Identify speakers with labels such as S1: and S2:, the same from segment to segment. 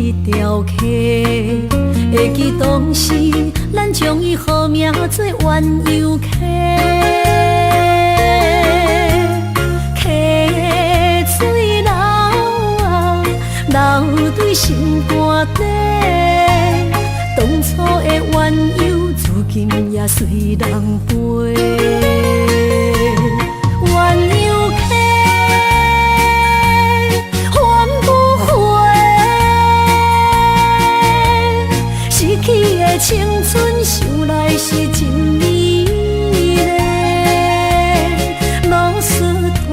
S1: 一条溪，会记当时咱将伊号名做鸳鸯溪。溪水流啊，流对心肝底。当初的鸳鸯，至今也随人陪。鸳鸯溪，翻不回，逝去的青春，想来是真美丽。老师徒，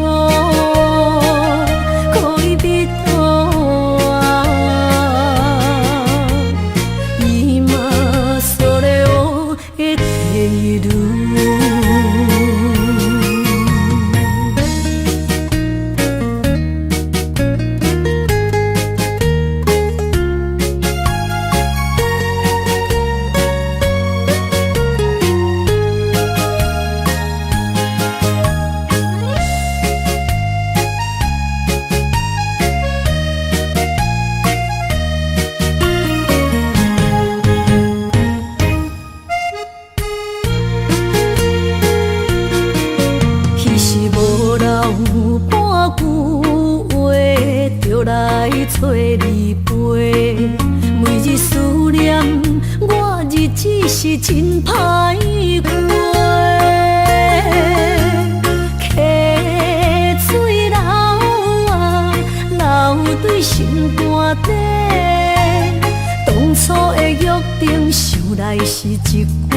S1: 可以彼途啊，伊嘛所了的地路。找你陪，每日思念，我日子是真歹过。溪水流啊，流对心肝底。当初的约定，想来是一句话。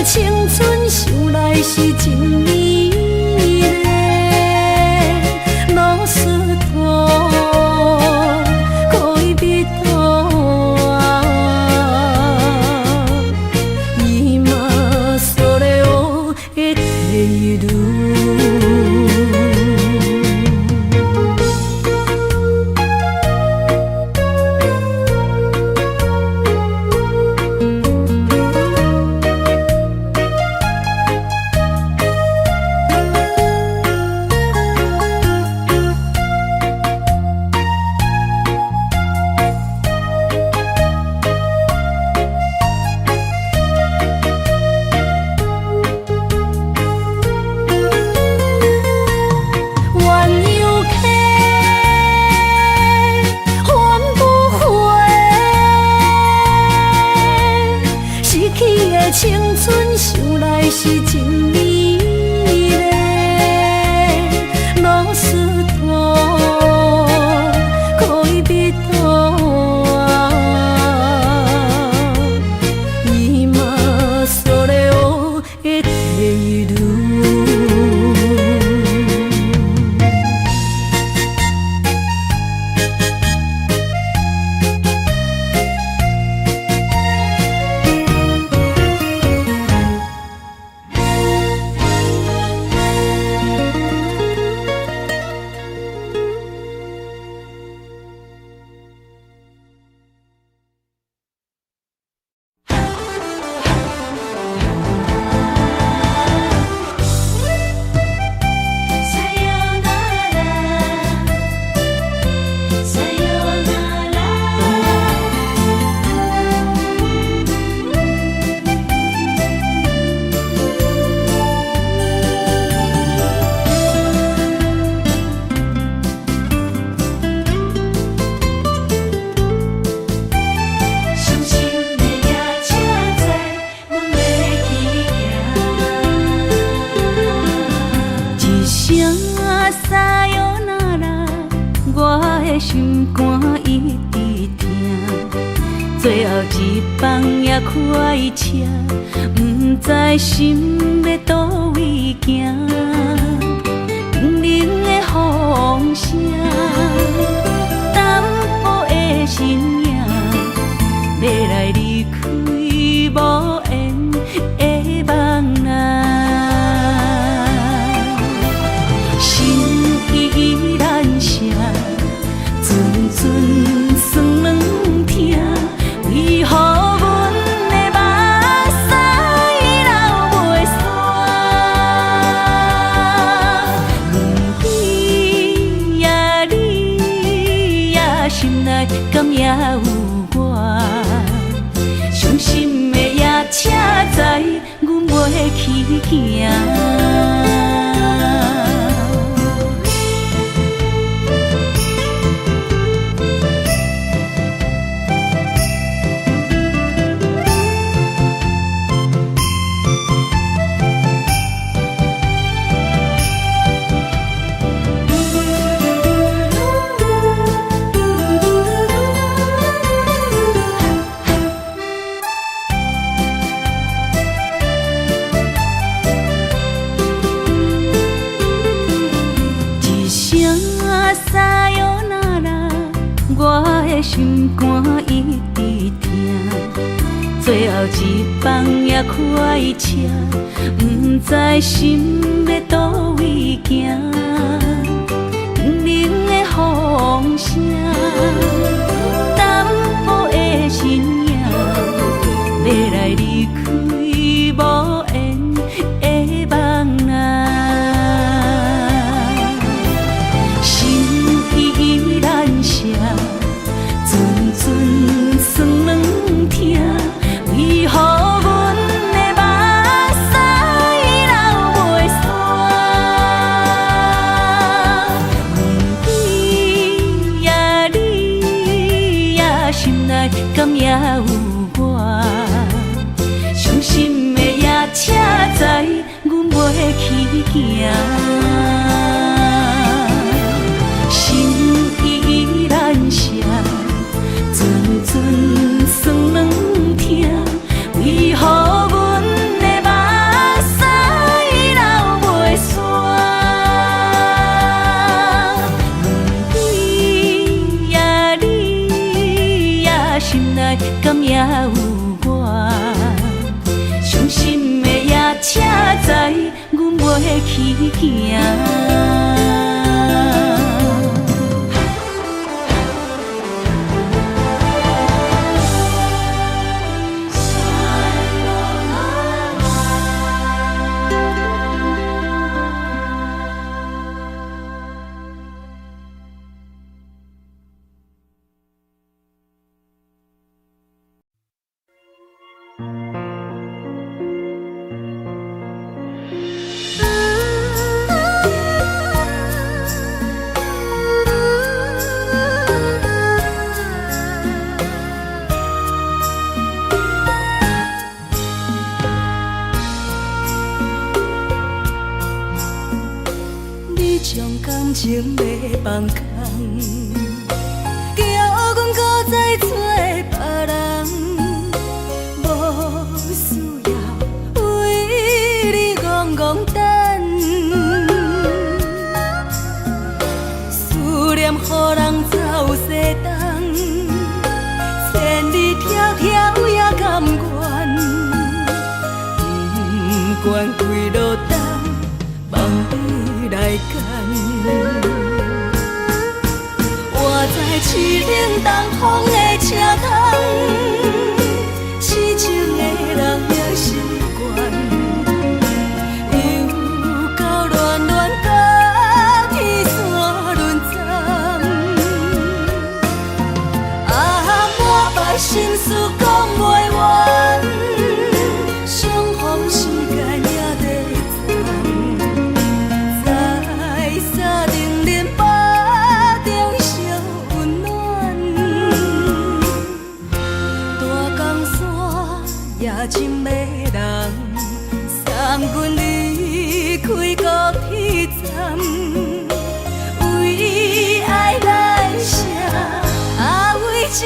S1: 青春想来是真美丽，老师徒，可以彼途啊，伊嘛所了的地路。青春想来是真美丽，老师徒，可以彼途啊，伊嘛所了的地路。心肝一直疼，最后一放也开车，不知心要倒位行。冷冷的风声，淡薄的身影，要来离开无缘的梦啊，心依然声。阵阵酸软疼，为何阮的梦心内敢也有我？伤心的夜车载，阮袂去行。心肝一直疼，最后一放也开车，不知心要倒位行。冷冷的风声，淡薄的身影，要来离开无缘的梦啊，心依然舍。阵酸软疼，为何阮的目屎流袂煞？问你呀，你呀，心内敢也有我？伤心的夜车载，阮袂去行。心依然舍。阵酸软疼，为何阮的目屎流袂煞？问你呀，你呀，心内敢也有我？伤心的夜车载，阮袂去行。情要放空，叫阮搁再找别人，无需要为你戆戆等。思念予人走西东，千里迢迢也甘愿，不管几路东，望你来干。我在凄冷东风的车窗，痴情的人也习惯，又到恋恋甲天山论战。满腹心事讲袂完，相逢时间也在站，在沙丁林巴中烧温暖。大江山夜深的人，送阮离开高铁站，为爱来写为情。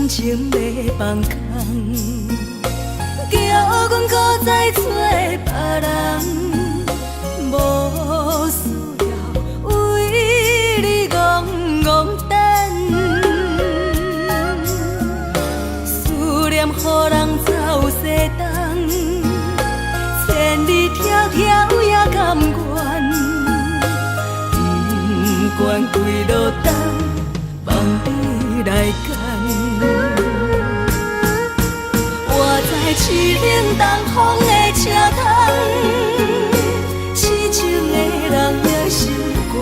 S1: 情要放空，叫阮搁再找条也甘愿，不管几落冬，望你来干。我在凄冷东风的车头，痴情的人也习惯。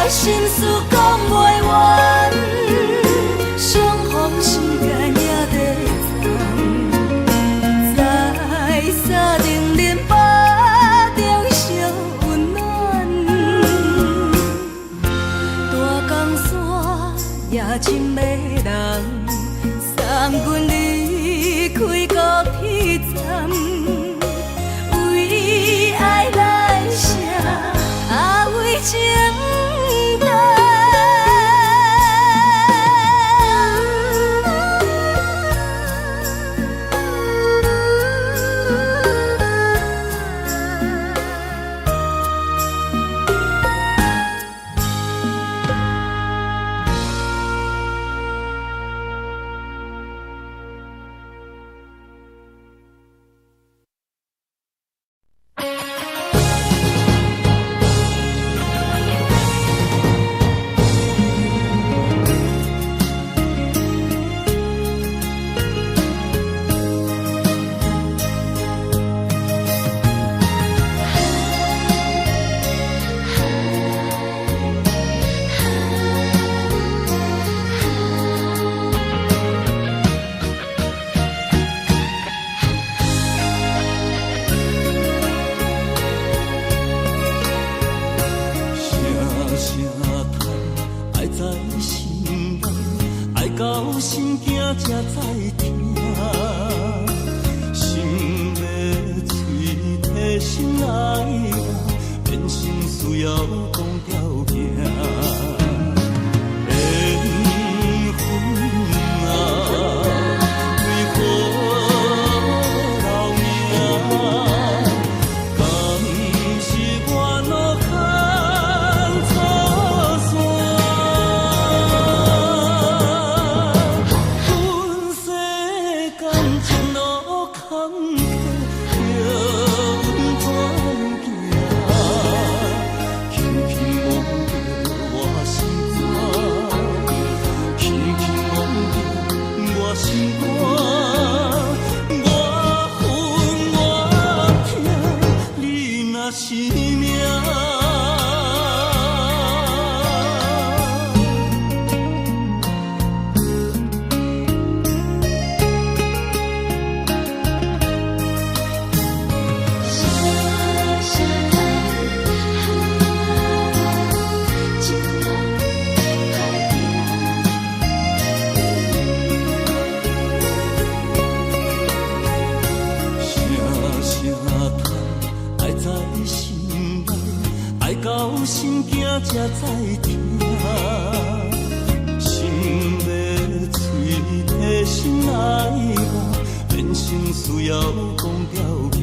S1: 心事讲袂完，相逢时间也在站，在沙丁林巴中相温暖。大江山也深的人，送阮离开高铁站，为爱来写，为情。
S2: 才知听，心要碎，提心来梦，人生需要讲条行。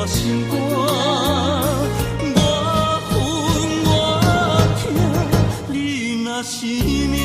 S2: 心肝，我恨我痛，你若是命。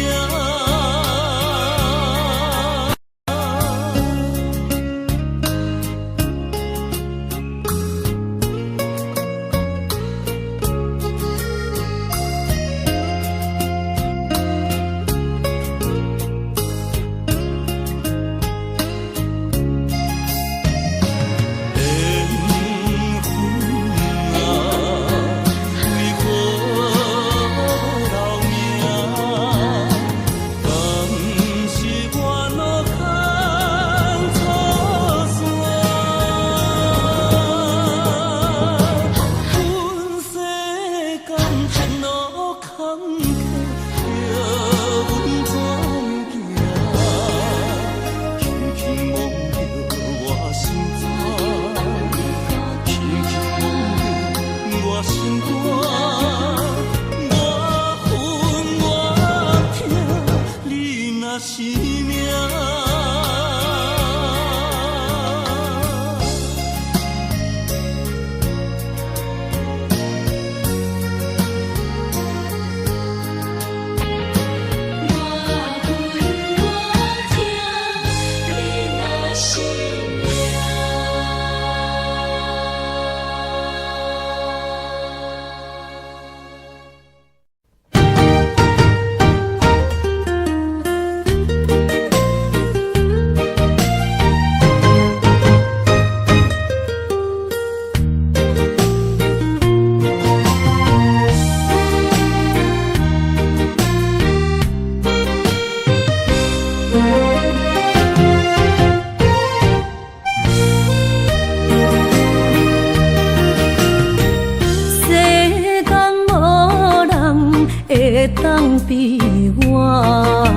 S1: 会当比我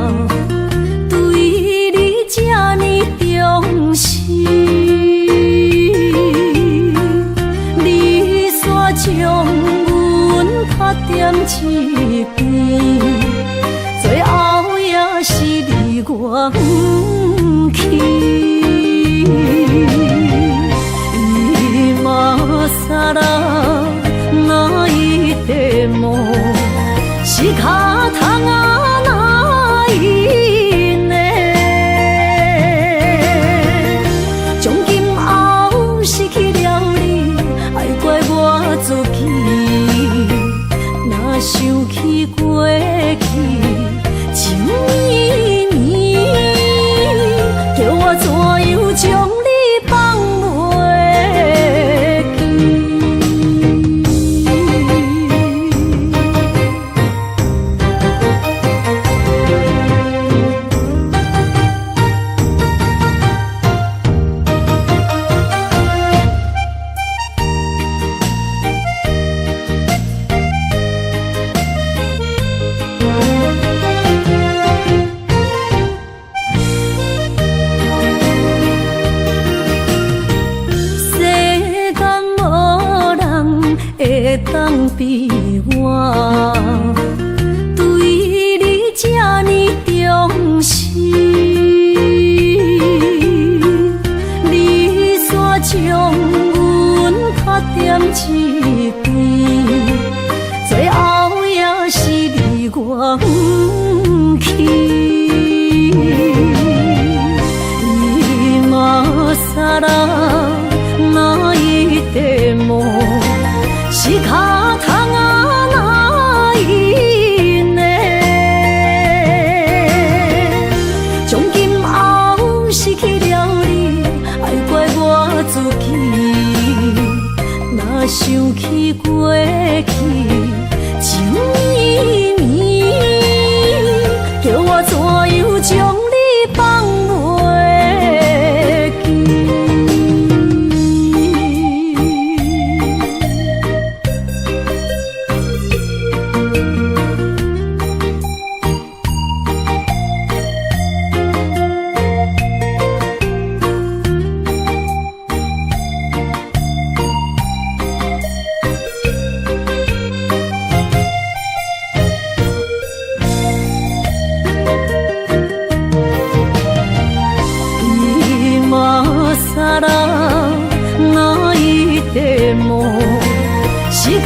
S1: 对你这呢重视，你煞将阮拍点一边，最后也是你我不去。伊嘛啥啦，那伊的梦是脚痛啊，那伊呢？从今后失去了你，爱怪我自己。若想起过去，情绵绵，叫我怎样将你放袂当比我对你这呢重视，你煞将阮拍点一边，最后也是你我不去。伊嘛啥啦，那伊的梦是脚痛啊，那伊呢？从今后失去了你，爱怪我自己。若想起过去，情绵绵，叫我怎样将你放袂记？啥啦，那伊的梦是脚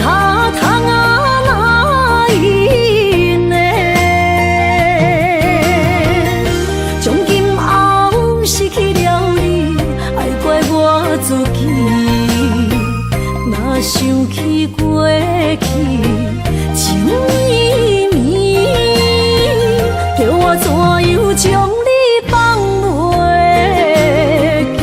S1: 痛啊，那伊呢？从今后失去了你，爱怪我自己。若想起过去，情绵绵，叫我怎样将你放袂记？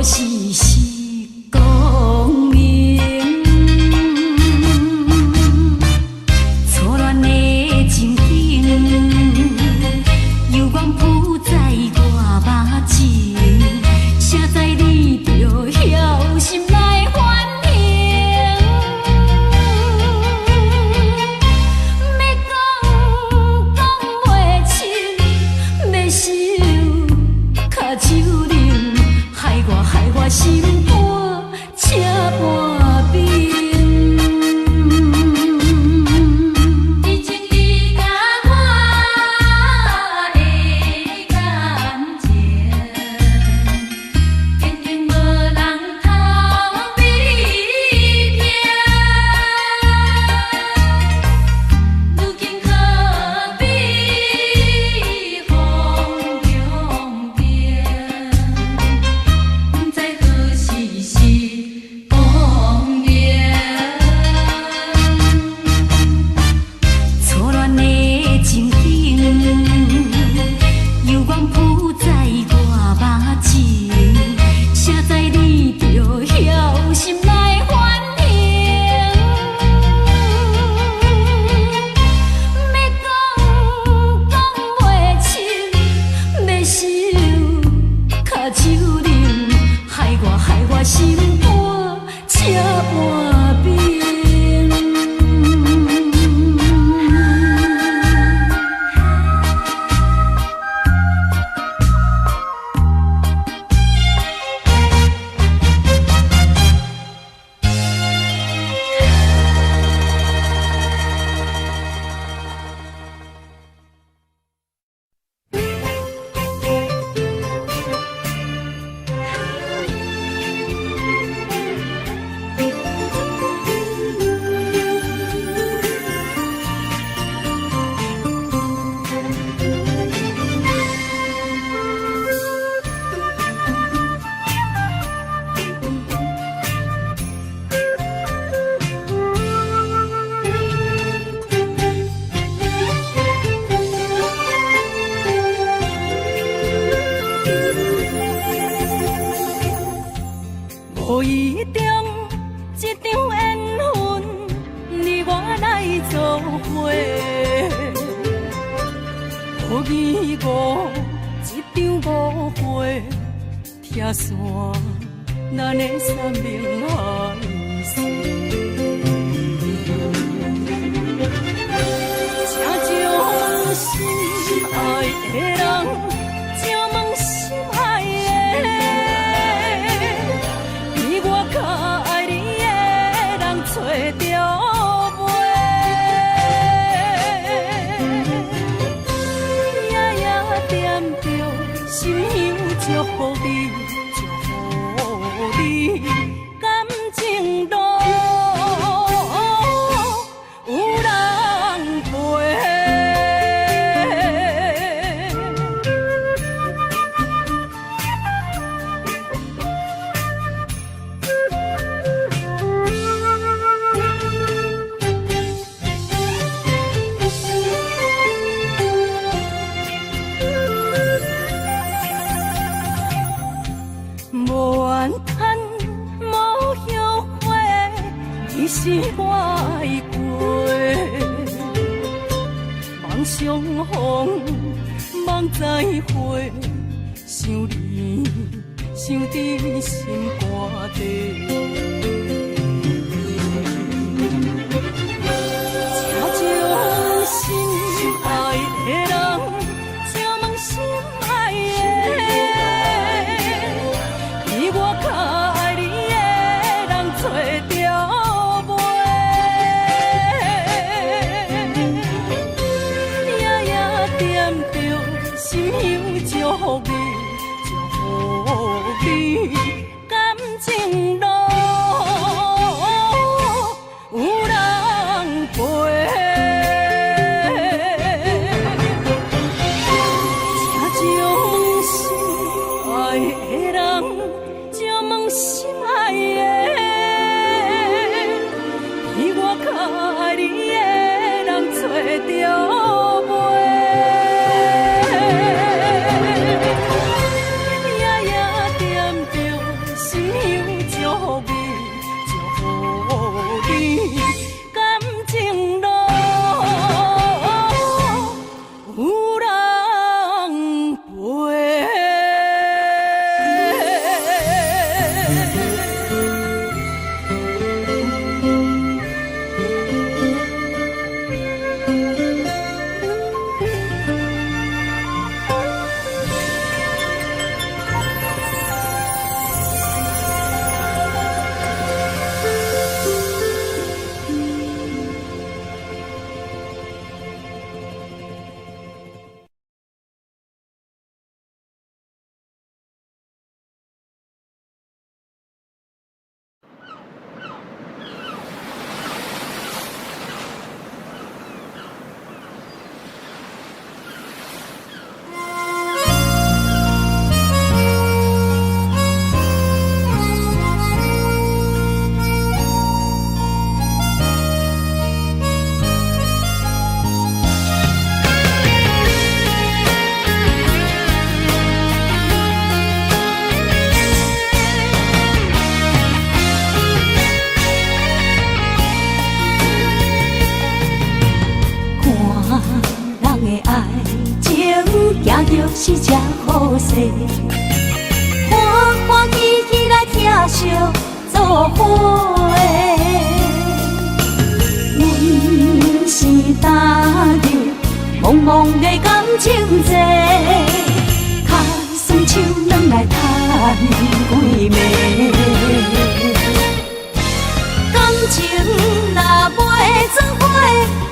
S1: 时时光明，错乱的情景，有缘谱在我目前，写在你着晓心来反省。要讲袂清，要想脚手冷，害我心肝车半冰。以前你甲我的感情，坚定无人通比拼。如今可比风中变，不知何时是光明。错乱的情景，有缘谱在我目前，写在你着晓心来反省。要讲袂清，要想脚手冷，害我心肝车半冰。无意中一场缘分，你我来做伙。无义无一场误会，拆散咱的三明海誓。请将心爱的人，请问心爱的。比我较爱你的人找着袂，夜夜惦着心香祝福你，祝福你感情路有人陪。无怨叹，无后悔，你是我爱过。梦相逢，梦再会，想你，想伫心肝底。请将心爱的人，请问心爱的。比我较爱你的人找着袂，夜夜惦着心香祝福你，祝福你感情路有人陪。请将心爱的人，请问心爱的，比我较爱你的人找着袂，夜夜惦着是只好势，欢欢喜喜来听相作伙的。阮是担着茫茫的感情债，卡算手软来赚几暝。感情若袂做伙，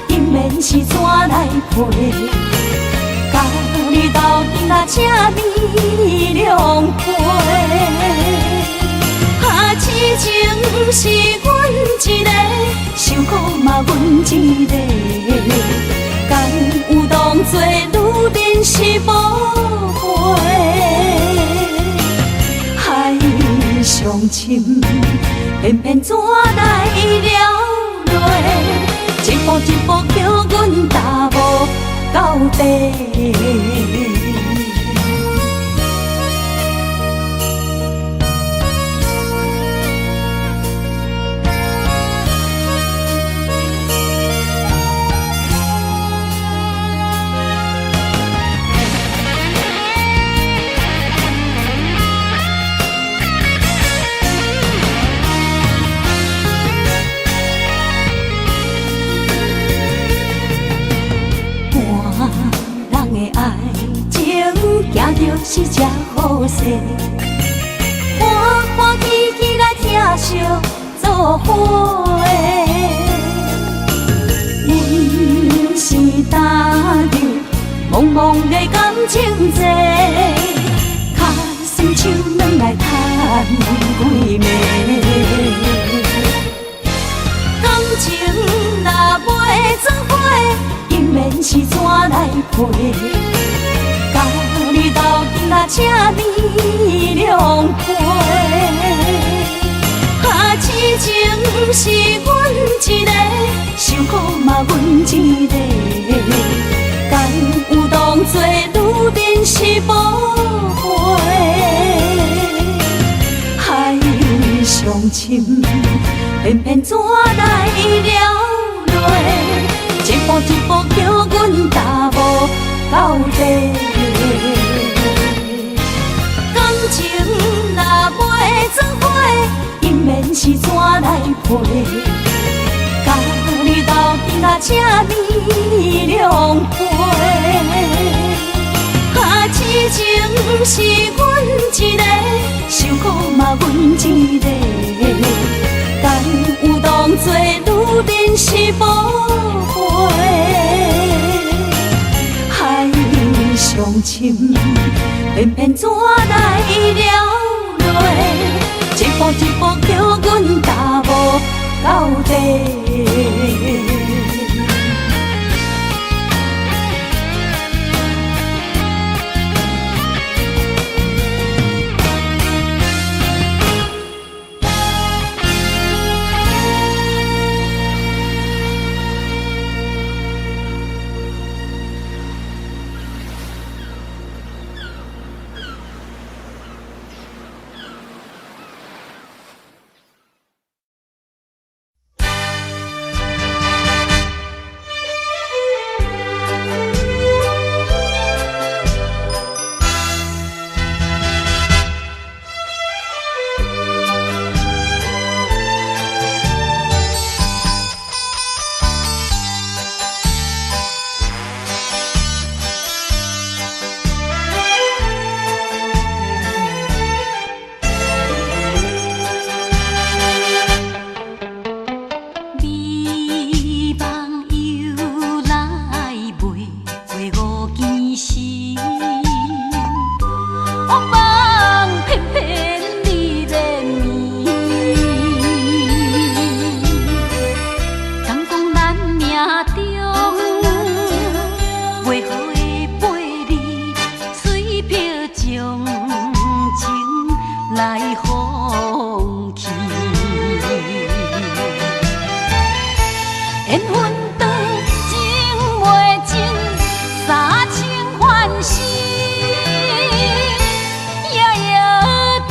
S1: 因免是怎来陪？甲你斗阵啊，请你谅陪。痴情是阮一个，受苦嘛阮一个。敢有当作女人是无陪？海上深，偏偏怎来了落？一步一步叫阮踏无到底。是只好势，欢欢喜喜来听相作伙的。阮是担着茫茫的感情债，卡算手软来赚几暝。感情若袂做伙，因免是怎来陪？甲你斗阵啊，请你谅陪。痴情是阮一个，受苦嘛阮一个。敢有当作女人是无陪？海上深，偏偏怎来了落？一步一步叫阮踏无到底。感情若袂做伙，因免是怎来陪？甲你斗阵啊，请你谅陪。痴情是阮一个，受苦嘛阮一个。敢有当作女人是无陪？海上深，偏偏怎来了落？一步一步叫阮踏无到底。缘分长情袂尽，三情换死，夜夜甜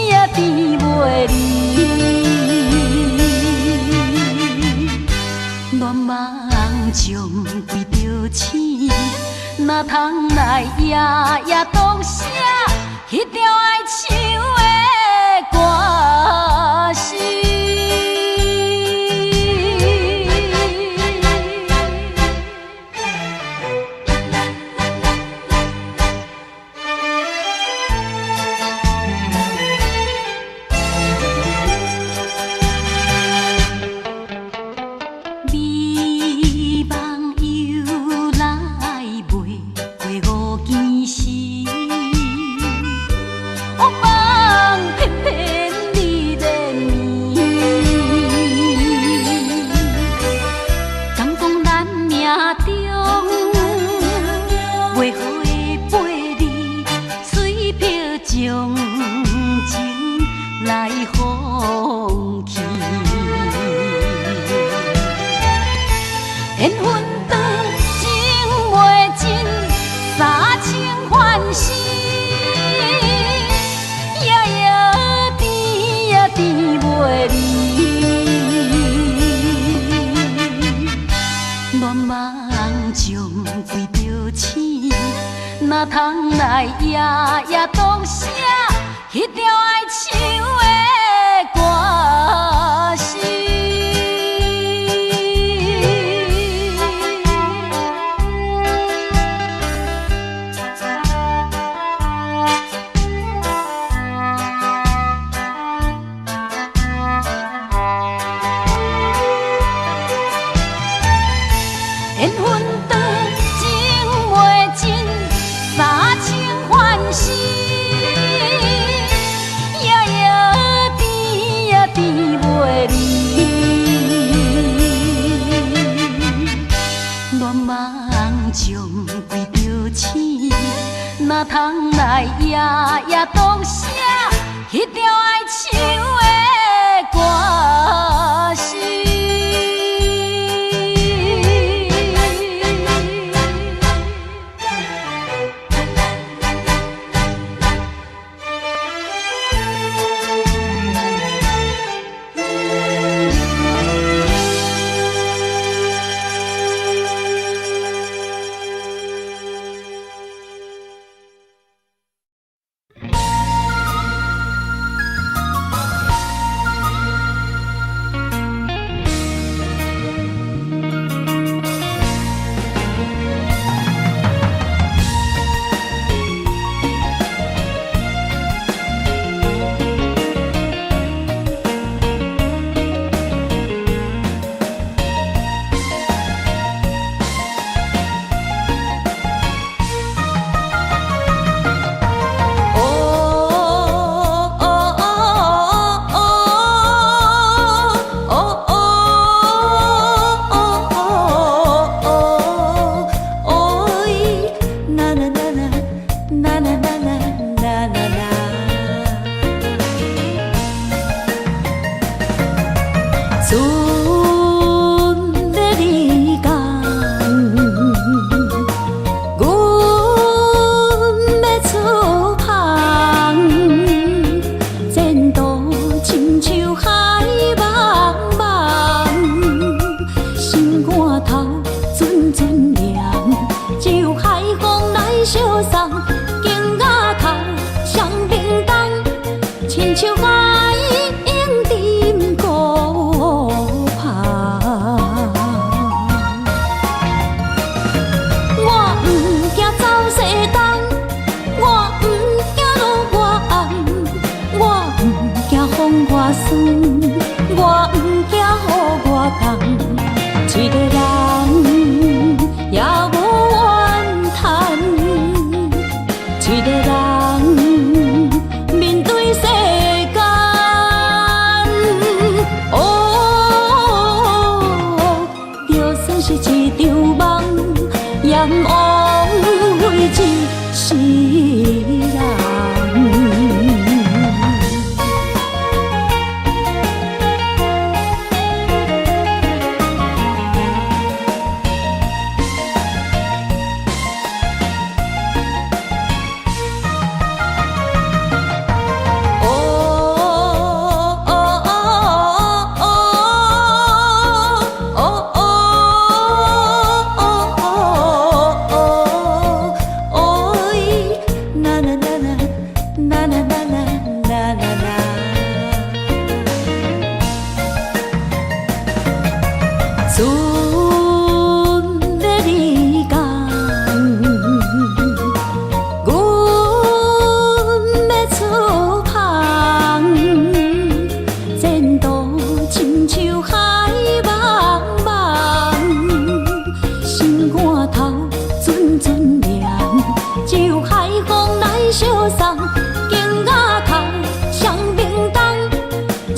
S1: 呀甜袂离。恋梦将规着醒，哪通来夜夜当写迄条爱唱的歌词？哪通来夜夜当写迄条爱唱的歌词？缘分长情袂尽，三情换死，夜夜甜呀甜袂离。恋梦将规着醒，哪通来夜夜当写迄条爱唱的歌词？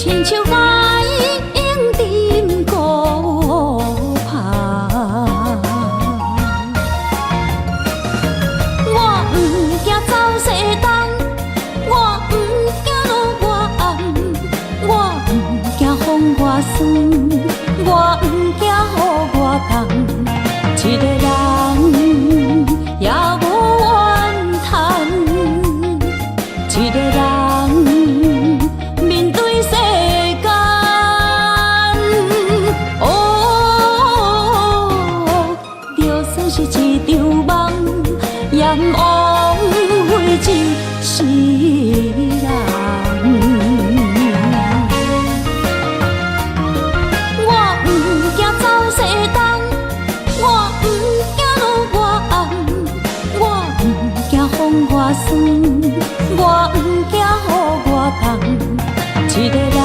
S1: 亲像爱用沉孤帆。我不惊走西东，我不惊路外暗，我不惊风外酸，我不惊雨外重。一个人也无怨叹，一个人面对世间。哦，就算是一场梦，阎王会一世人。我不惊走西东，我不惊路外暗，我不惊风外酸，我不惊雨外重。一个人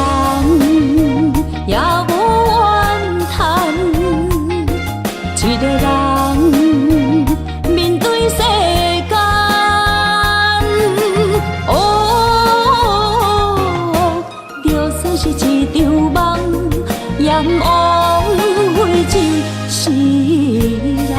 S1: 也无怨叹，一个人面对世间。哦，就算是一场梦，阎王会一世人。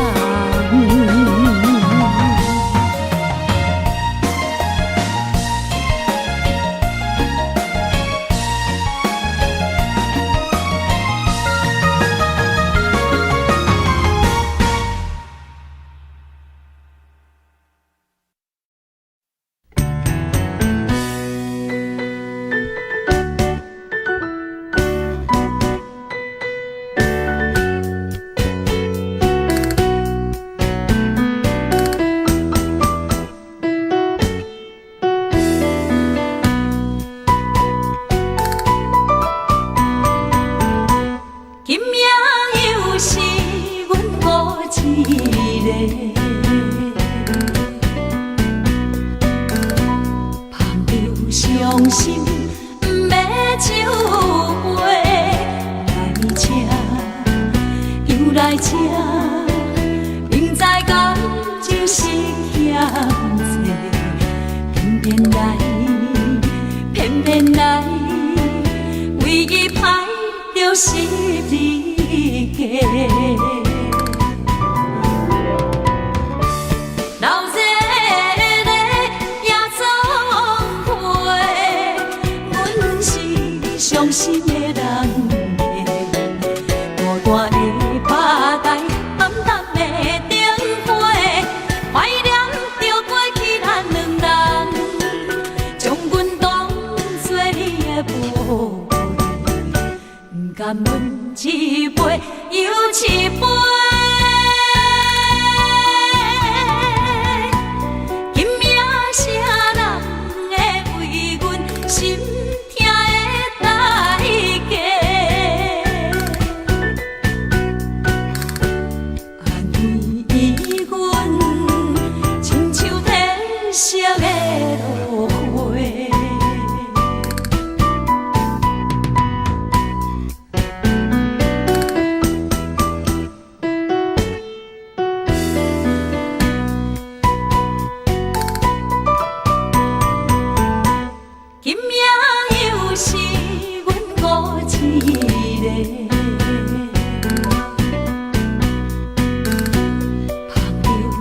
S1: 伤心不要酒杯，又来吃，明知感情是欠债，偏偏来，偏偏来，为伊歹着心离家。伤心的人孤单的巴台，暗淡的灯花，怀念着过去咱两人，将阮当作你的无恋，不甘阮一杯又一杯。今夜啥人会为阮心？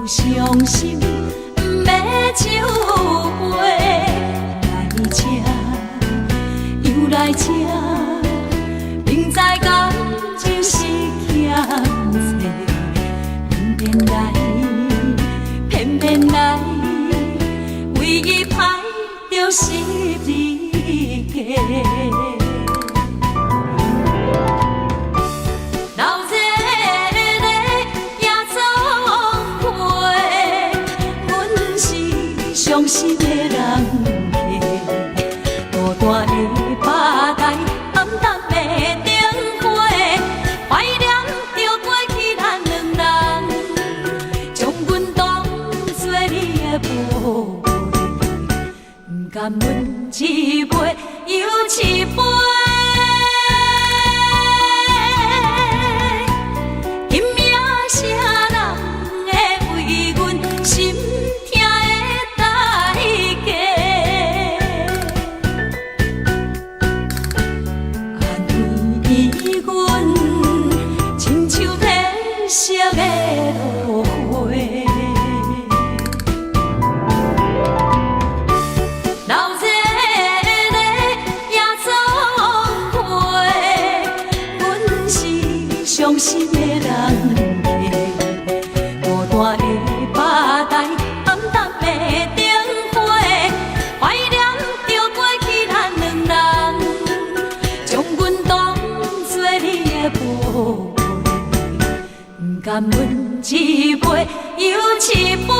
S1: 伤心不要酒杯，来吃又来吃，明知感情是欠债，偏偏来，偏偏来，为伊歹着心离家。伤心的人孤单的巴台，暗淡的灯花，怀念着过去咱两人，将阮当作你的无恋，不甘阮一杯又一杯。今夜啥人会为阮心痛的代伤心的人孤单的巴台，暗淡的灯花，怀念着过去咱两人，将阮当作你的宝贝，不甘阮一杯又一杯。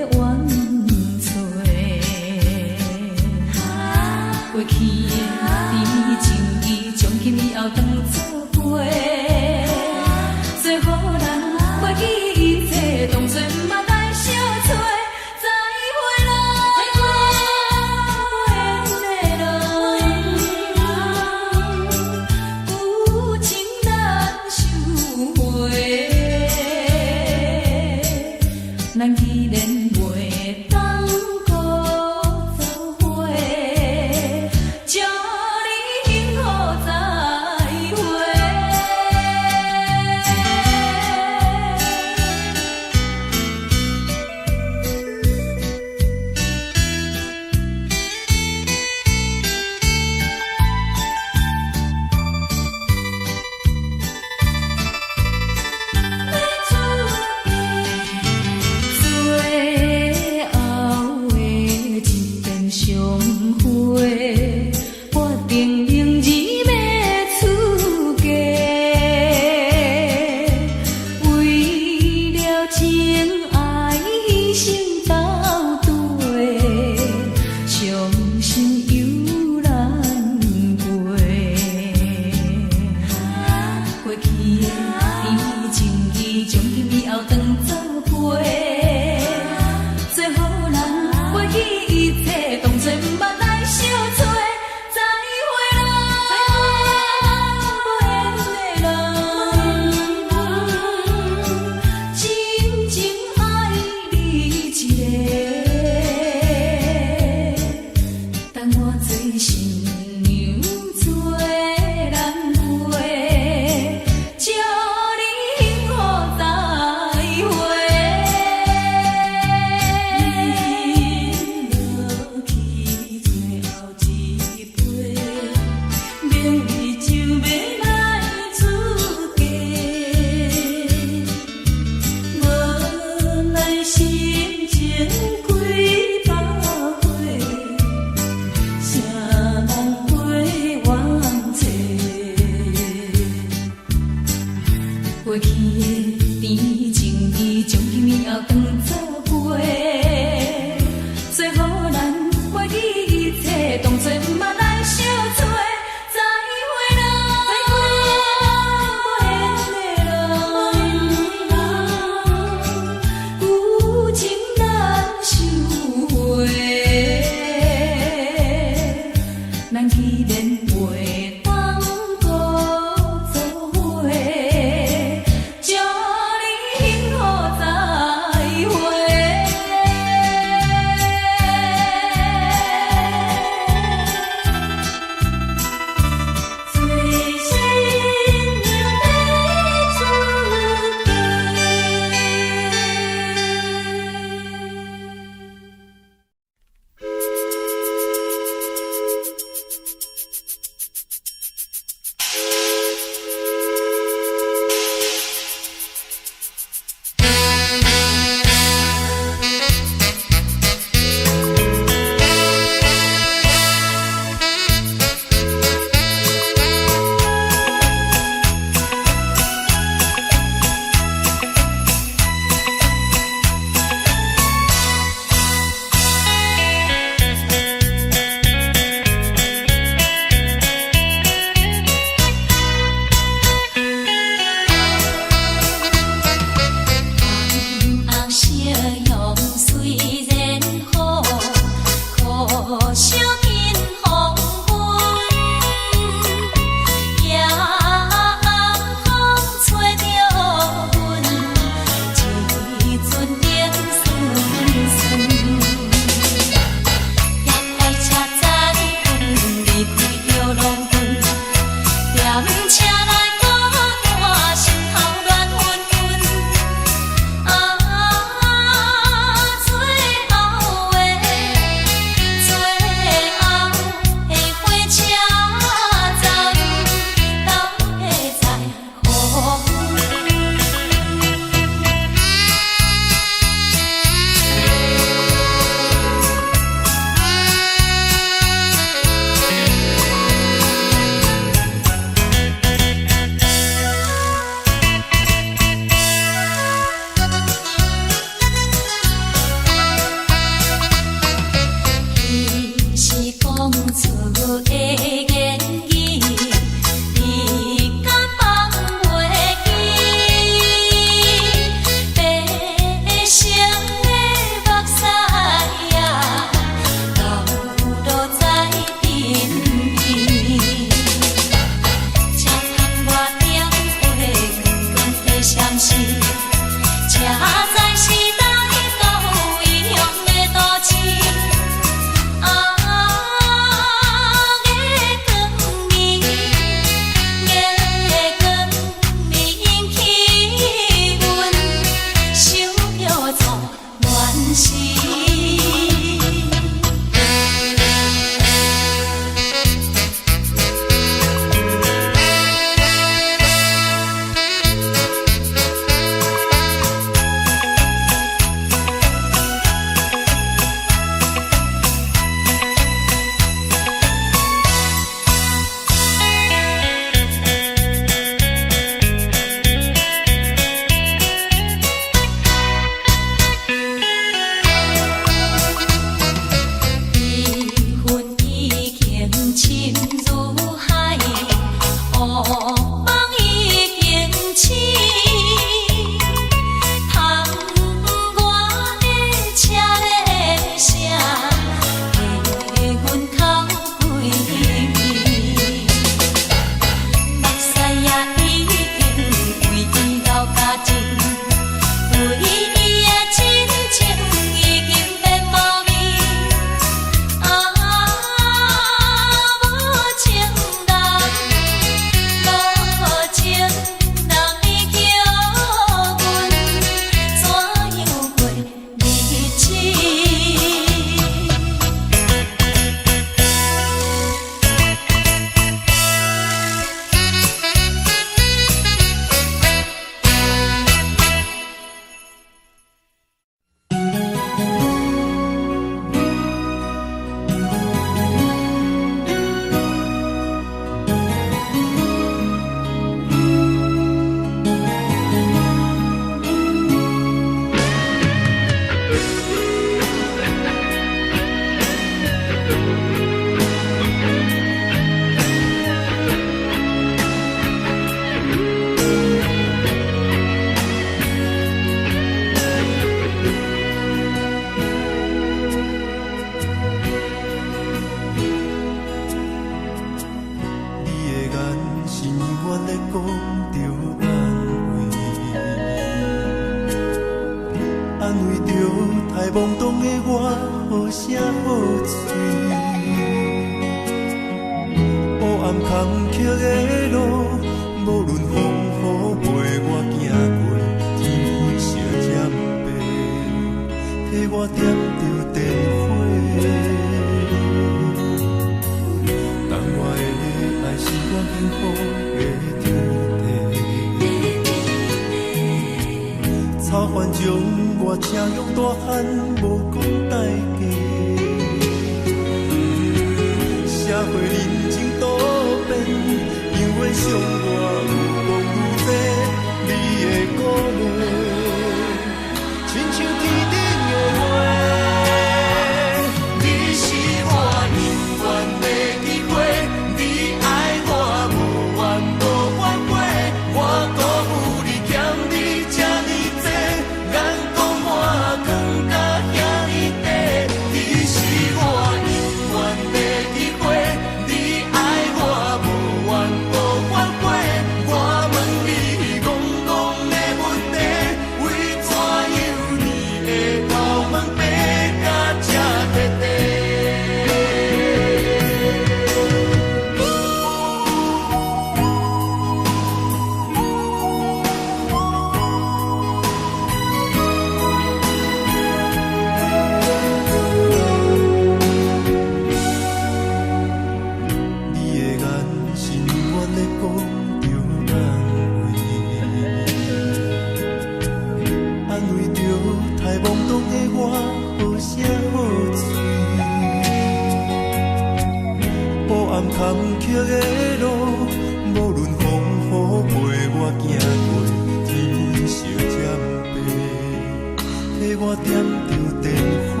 S3: 点着电火，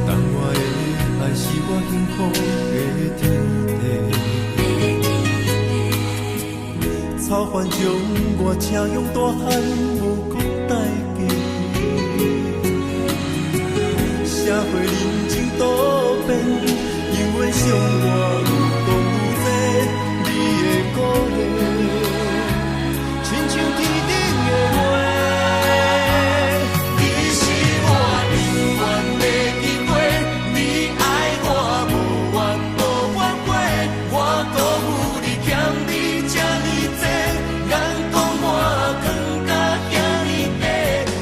S3: 当我
S2: 我请用大汉无讲代价，社会人情多变，永远相我有讲有多，你的鼓励，亲像天顶的花。你是我永远的机会，你爱我无怨无怨悔，我辜负你欠你这呢多。人讲我更加遐呢多，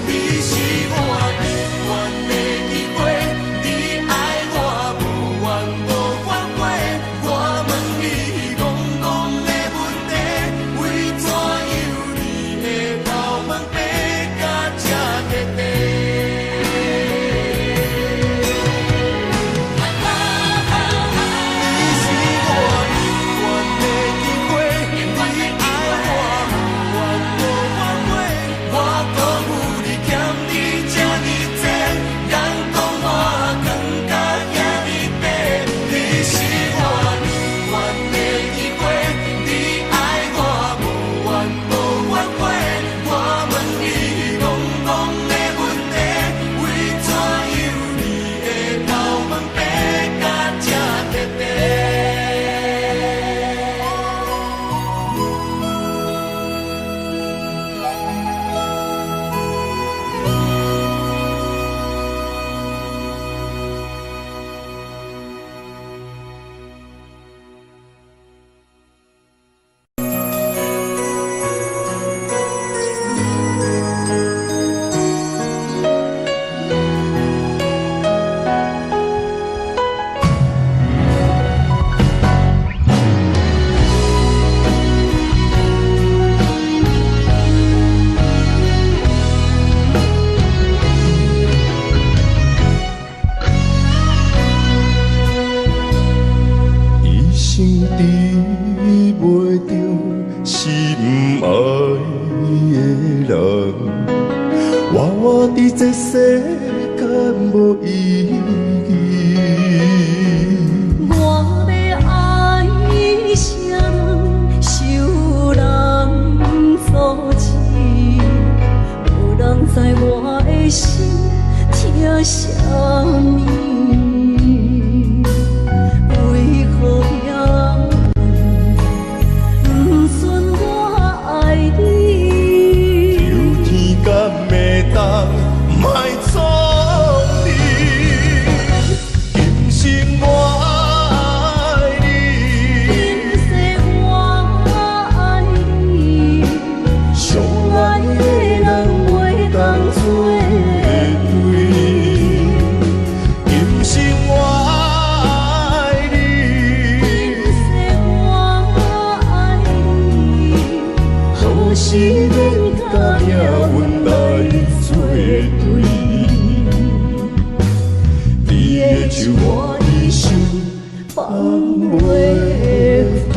S2: 你是我永远的机会，你爱我无怨无怨悔。我问你戆戆的问题，为怎样你会头毛白甲这地地？你是我永远的机会，你爱我。我辜负你欠你这呢多，人讲我更加遐呢多。你是我永远的机会，你爱我无怨无怨悔。我问你戆戆的问题，为怎样你会头毛白甲这地地？一生治袂着心爱的人，我伫这世间无意义。
S1: 我要爱啥人，受人所欺，无人知我的心疼啥物。为何也不顺我爱你？
S2: 求天敢会当莫错你，今生我爱你，
S1: 今世我爱你，相爱的人袂当做对。
S2: 今生我爱你，
S1: 今世我爱你，好时免甲命运来作对。你的手我一生放袂开。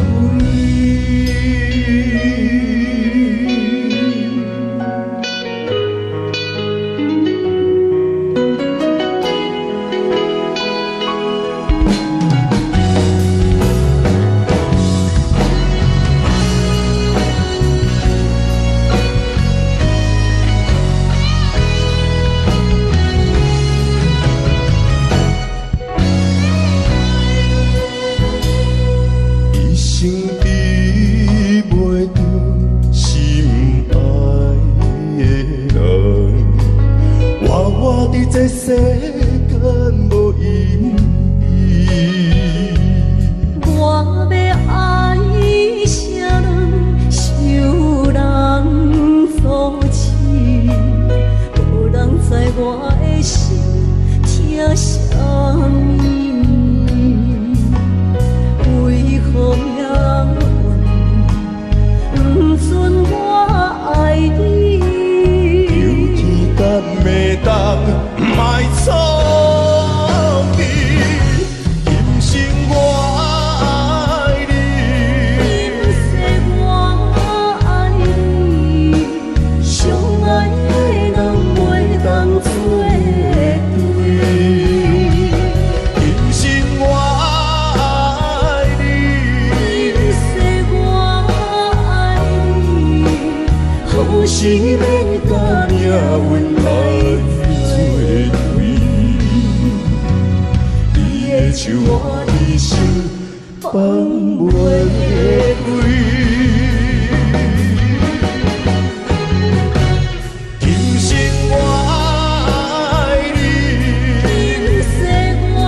S2: 一生治袂着心爱的人，我伫这世间无意义。
S1: 我要爱啥人，受人所欺，无人知我的心疼啥物。为何命运不准我爱你？
S2: 求天敢会当莫错你，今生我爱你，
S1: 今世我爱你，相爱的人袂当做
S2: 是免甲命运来作对，你的手我一生放袂开。今生我爱你，
S1: 今世我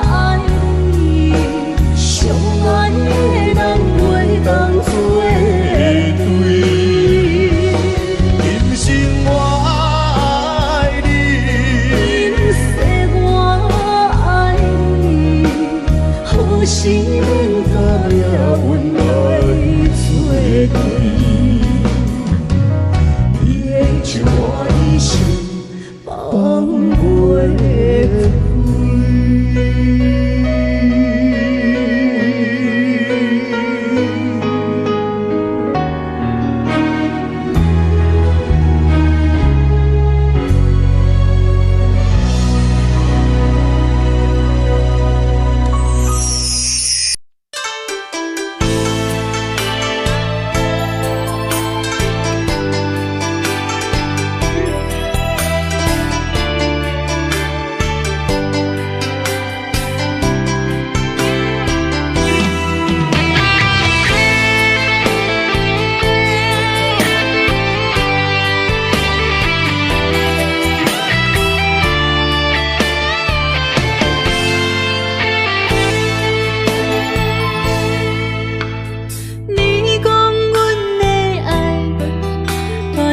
S1: 爱你，相爱的人袂当作对。
S2: 今生我爱你，
S1: 今世我爱你，何时免甲命运来作对？你的手我一生放袂开。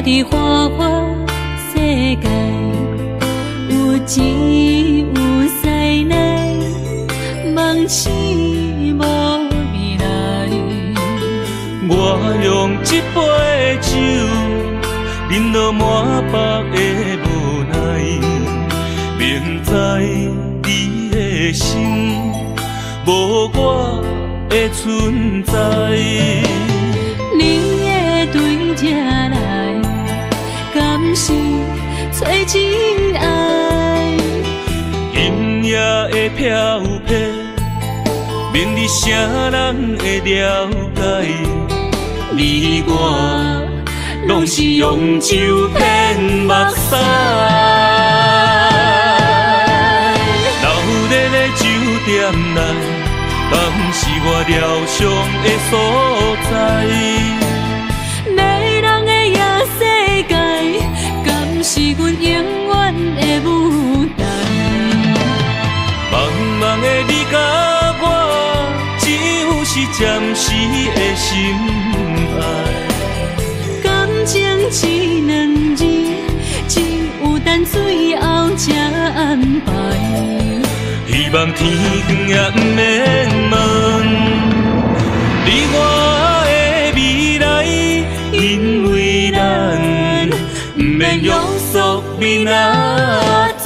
S1: 伫花花世界，有钱有势来，梦醒无未来。
S3: 我用一杯酒，饮落满腹的无奈，明知你的心无我的存在。
S1: 你的对这来，敢是找真爱？
S3: 今夜的飘泊，明日啥人会了解？你我拢是用酒骗目屎，流热的酒店内，敢是我疗伤的所在？
S1: 迷人的夜世界，敢是阮永远的舞台？
S3: 茫茫的你甲我，只有是暂时的心爱。
S1: 感情只两字，只有等最后才安排。
S3: 希望天光也不免问，你我的未来，因为咱不免约束明仔载。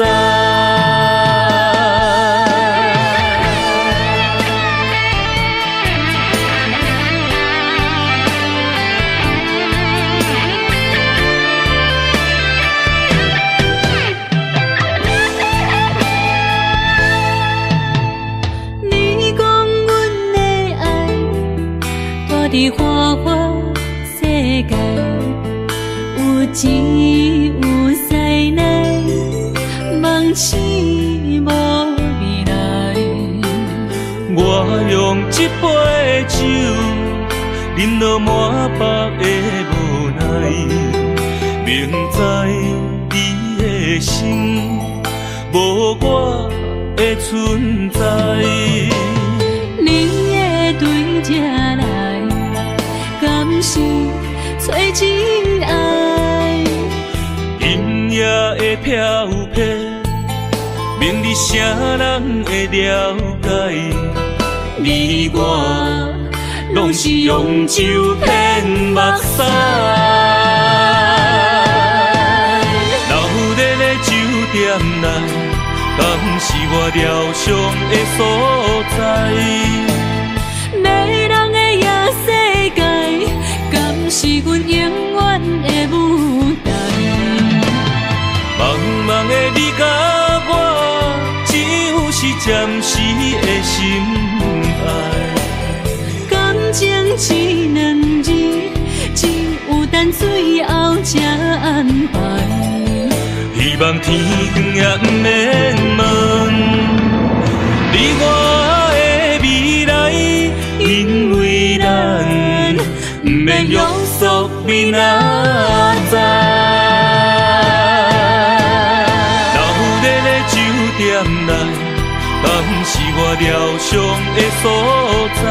S3: 伫花花世界，有钱有势来，梦醒无未来。我用一杯酒，饮落满腹的无奈，明知你的心无我的存在。
S1: 你的对这来，敢是找真爱？
S3: 今夜的飘泊，明日啥人会了解？你我拢是用酒骗目屎，流热的酒店内，敢是我疗伤的所在？
S1: 迷人的夜世界，敢是阮永远的舞台？
S3: 茫茫的你甲我，只有是暂时的心爱。
S1: 感情只两字，只有等最后才安排。
S3: 希望天光也不免问，你我的未来，因为咱不免约束明仔载。老日的酒店内，敢是我疗伤的所在？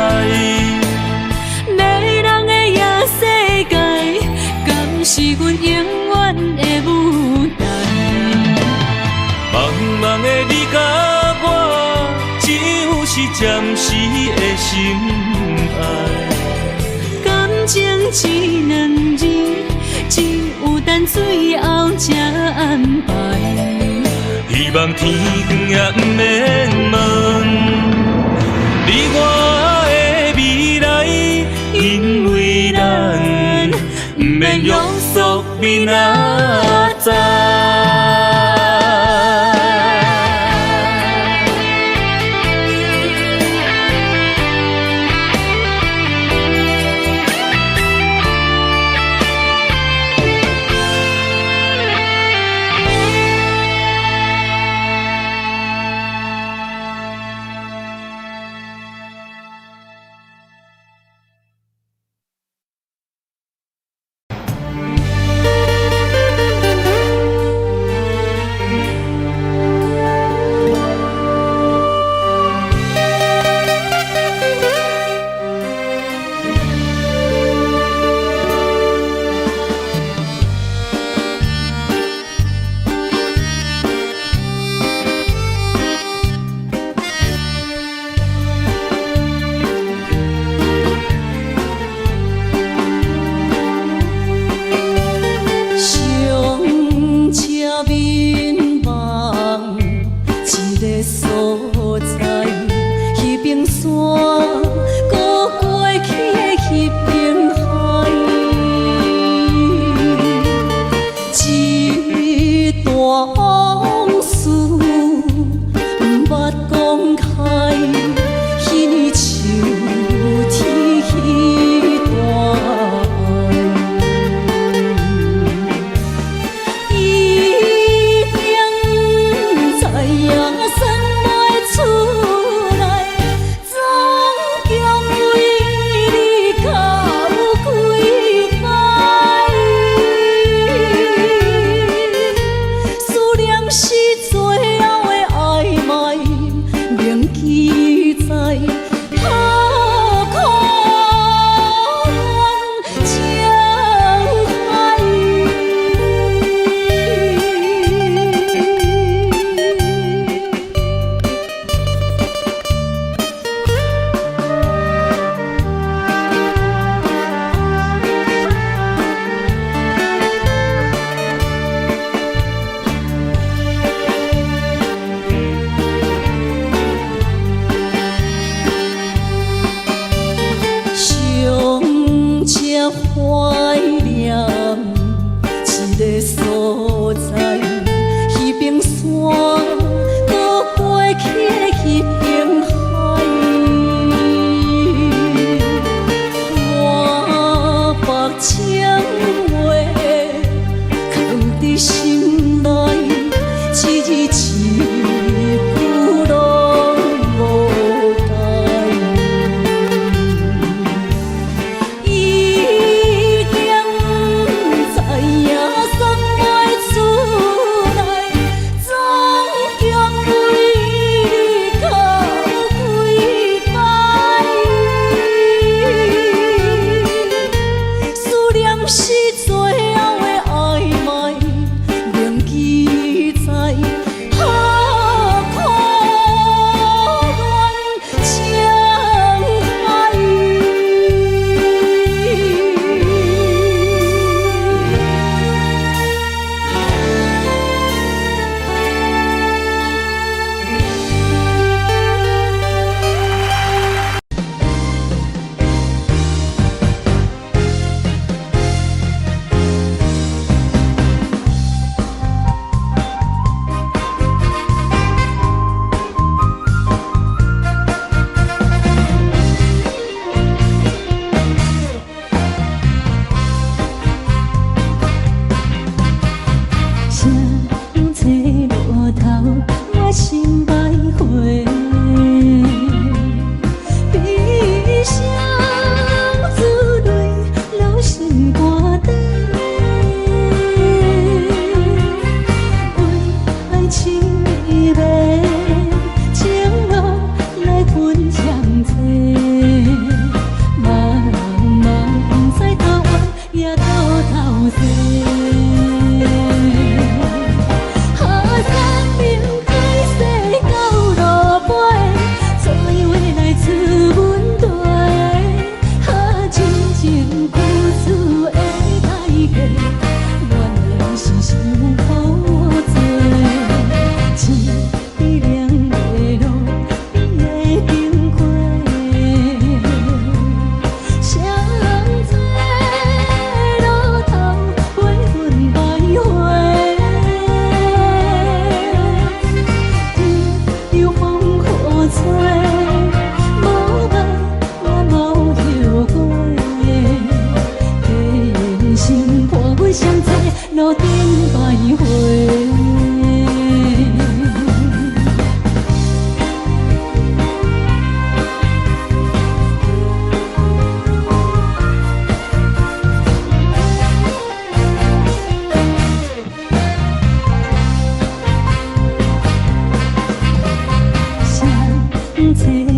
S1: 迷人的夜世界，敢是阮永远的舞台？
S3: 茫茫的你甲我，只有是暂时的心爱。
S1: 感情只两字，只有等最后才安排。
S3: 希望天光也不免问，你我的未来，因为咱不免约束明仔载。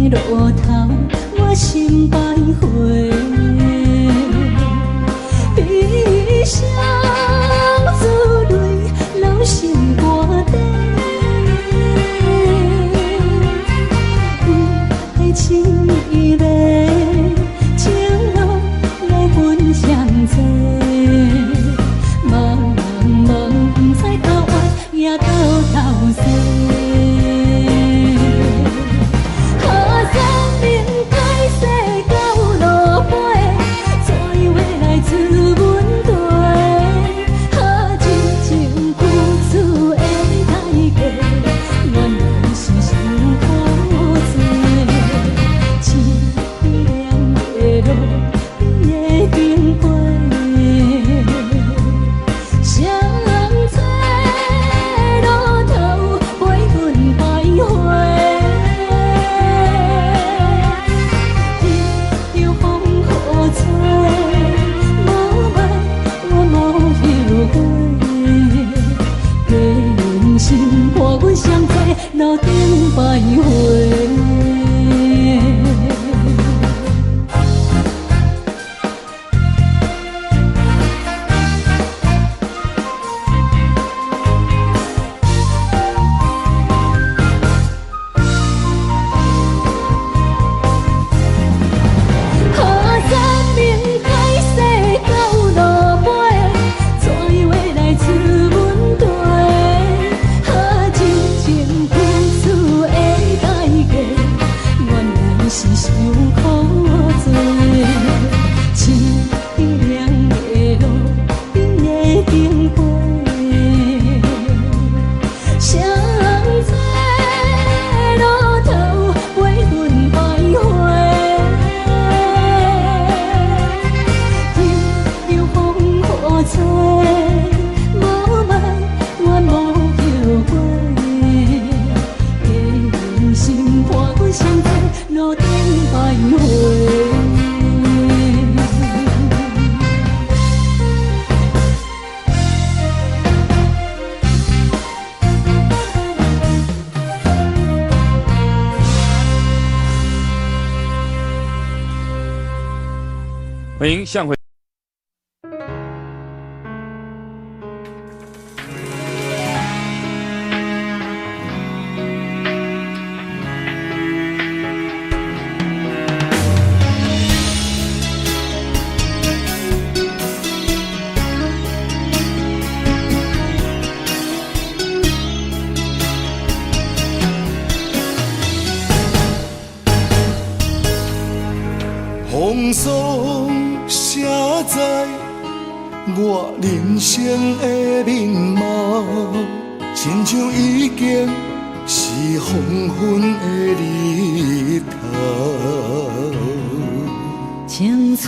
S1: 路头，我心徘徊。悲伤珠泪，流心肝底。为情意泪，情路来分相济。茫茫不知到歪也到头西。路顶徘徊。
S3: 欢迎向回。
S2: 风霜写在我人生的面貌，亲像已经是黄昏的日头。
S1: 青春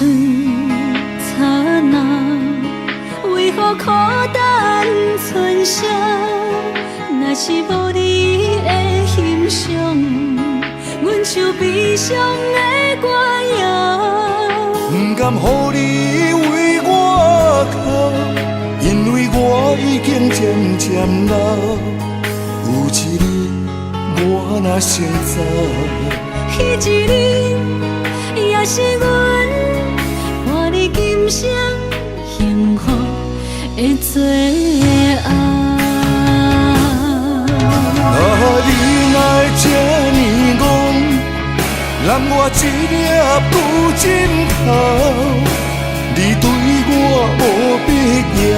S1: 刹那，为何孤单春宵？若是无你的欣赏，阮像悲伤的歌谣。
S2: 不甘予你为我哭，因为我已经渐渐老。有一日我若先走，
S1: 彼一日也是阮伴你今生幸福的最后。
S2: 你若这呢戆，揽我一粒不枕头，你对我无必要，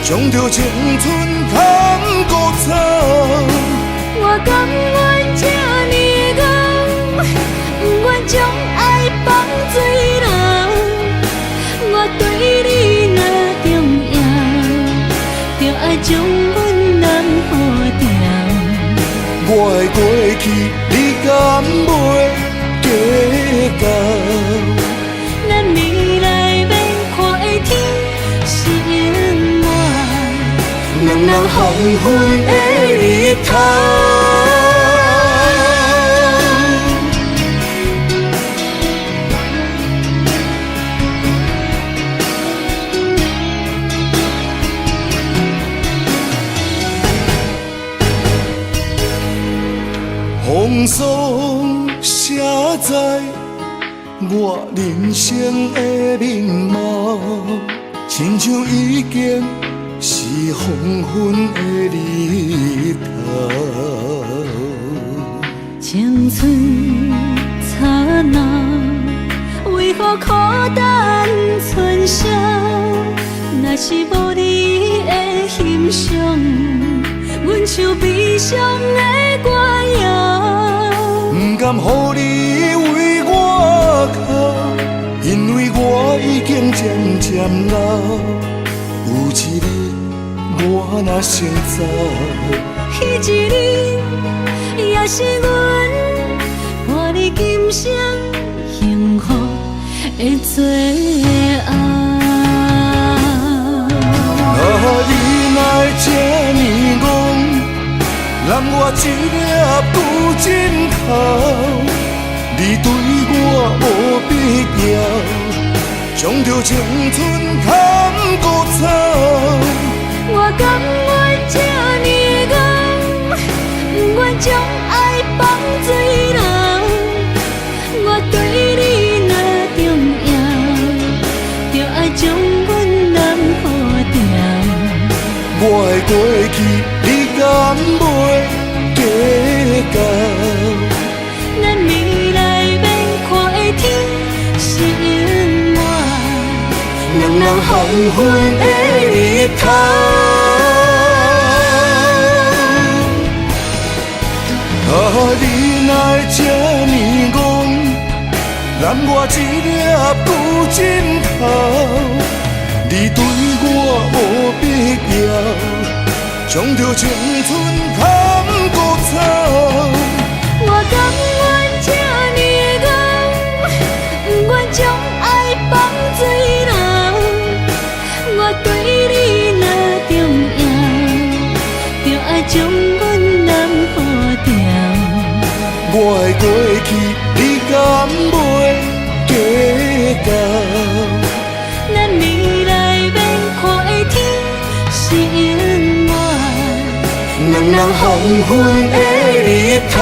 S2: 将着青春通孤草。
S1: 我甘愿这呢戆，不愿将爱放水流。我对你若重要，就爱将阮人付掉。
S2: 我的过去，你敢袂计较？
S1: 咱未来要看的天是永远，两人黄昏的日头。
S2: 风霜写在我人生的面貌，亲像已经是黄昏的日头。
S1: 青春刹那，为何孤单春宵？若是无你的欣赏，阮像悲伤的歌谣。
S2: 不甘予你为我哭，因为我已经渐渐老。有一日我若先走，
S1: 彼一日也是阮伴你今生幸福的最后。
S2: 你哪会这呢戆，揽我一粒旧枕头？你对我无必要，将着青春砍孤草。
S1: 我甘愿这呢戆，不愿将爱放水流。我对你若重要，就爱将阮人付掉。
S2: 我的过去，你敢袂计较？
S1: 咱未来免看的天是永远，两人黄昏的日头。
S2: 你哪会这呢戆，揽我一粒旧枕头？你对我无必要，将着青春砍孤草。
S1: 我甘愿这呢戆，不愿将爱放水流。我对你若重要，就爱将阮人付掉。
S2: 我的过去，你敢袂计较？
S1: 咱未来免看的天是永远，两人黄昏的日头。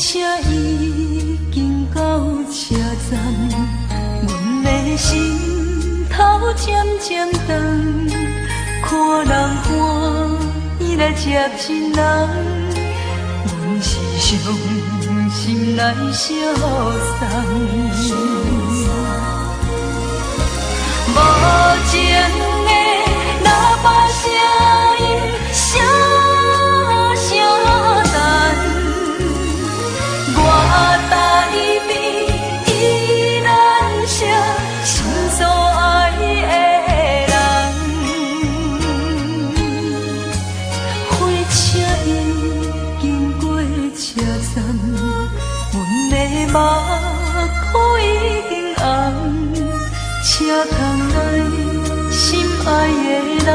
S1: 车已经到车站，阮的心头渐渐重，看人欢喜来接亲人，阮是伤心来相送。无情的喇叭声音，声声等。我台边依然是心所爱的人，火车已经过车站，阮的目眶已经红，车窗内心爱的人，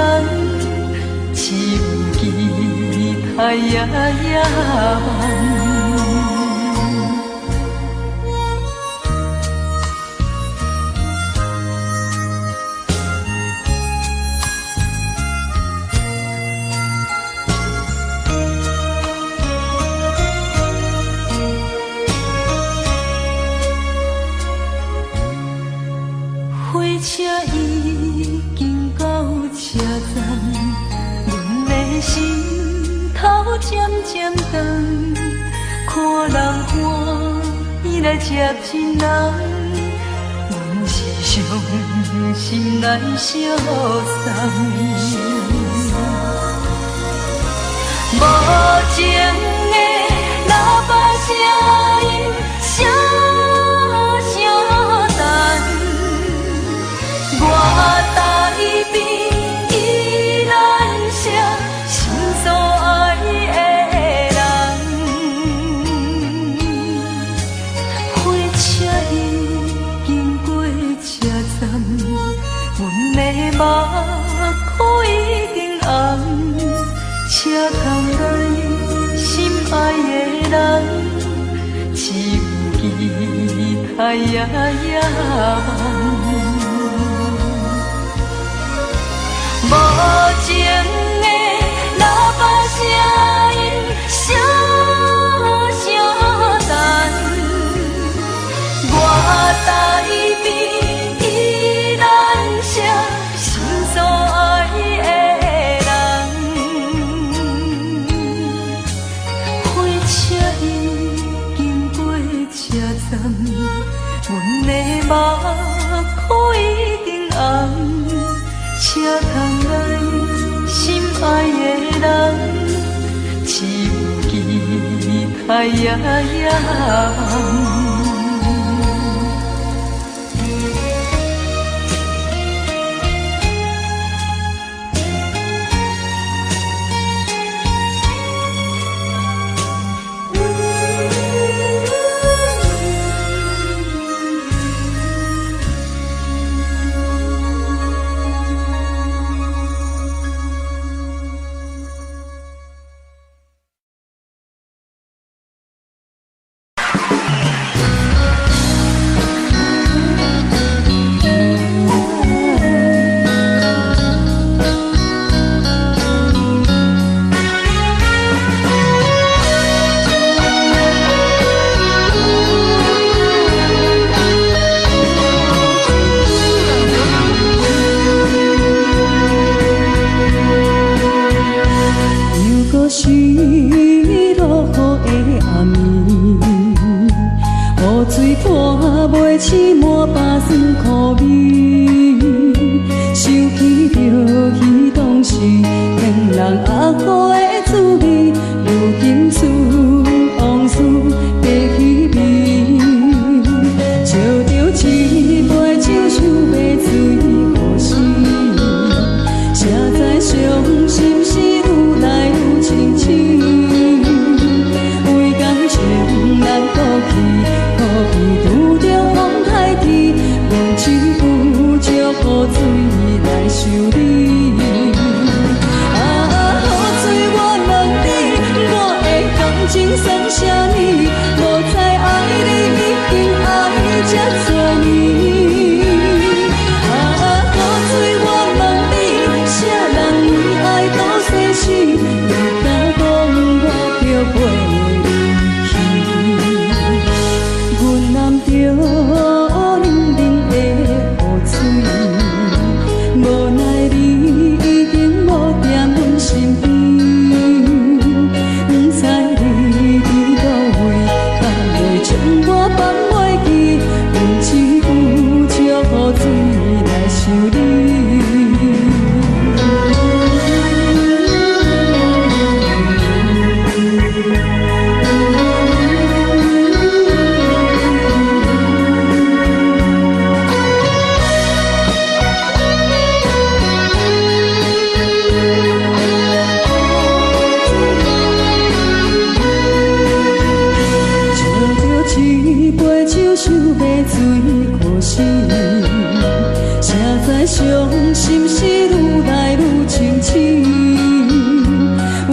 S1: 只有期待夜夜梦。火车已经到车站，阮的心头
S4: 渐渐长，看人欢喜来接亲人，阮是伤心来相送。无情的喇叭声音，声声震，我台边依然写心所爱的人，火车已经过车站，阮的目眶已经红。车窗内心爱的人，只有期待夜夜梦。无情的喇叭声音，声声震，我台边依然写心所爱的。阮的目眶已经红，车窗内心爱的人，只有期待夜夜梦。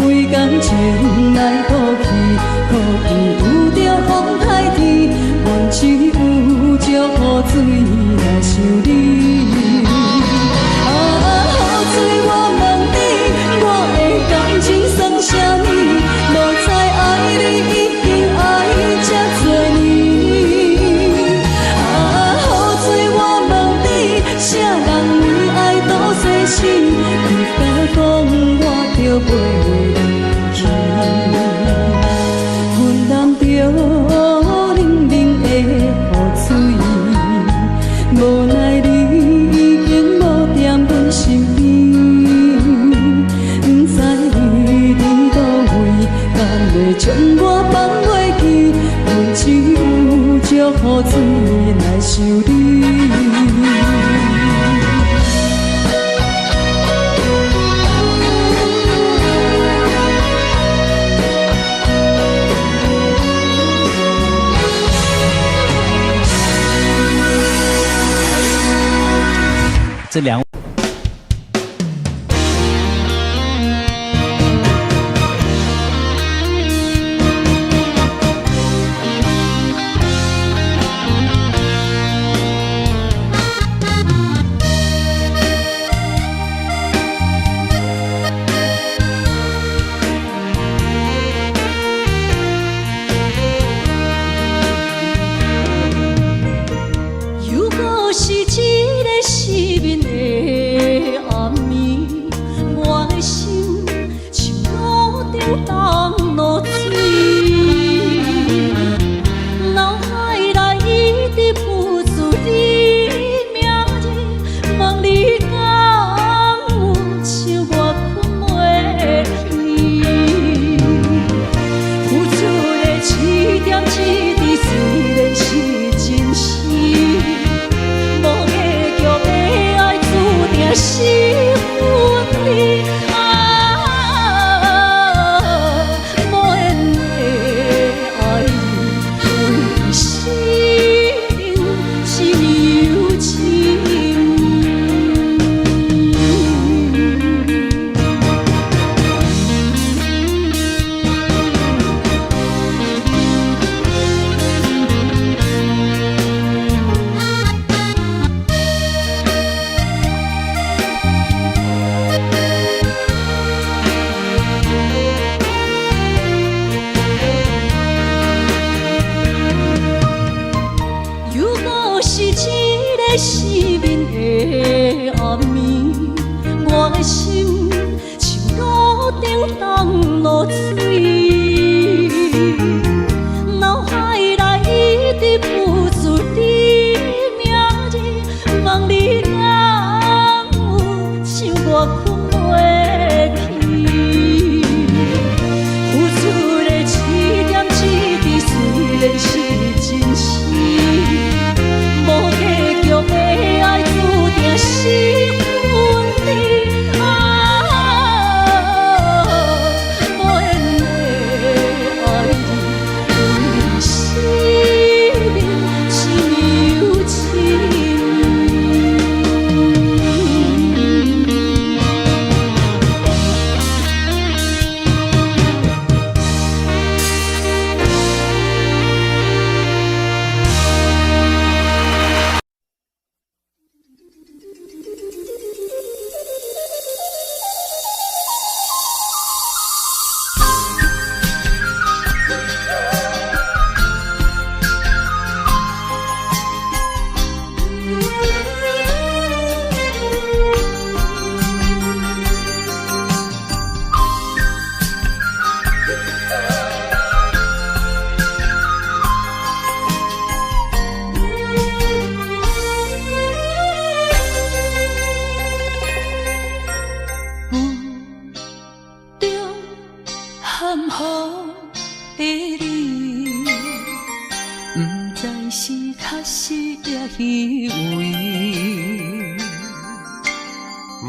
S1: 你敢讲我着袂离去？
S5: 这两位。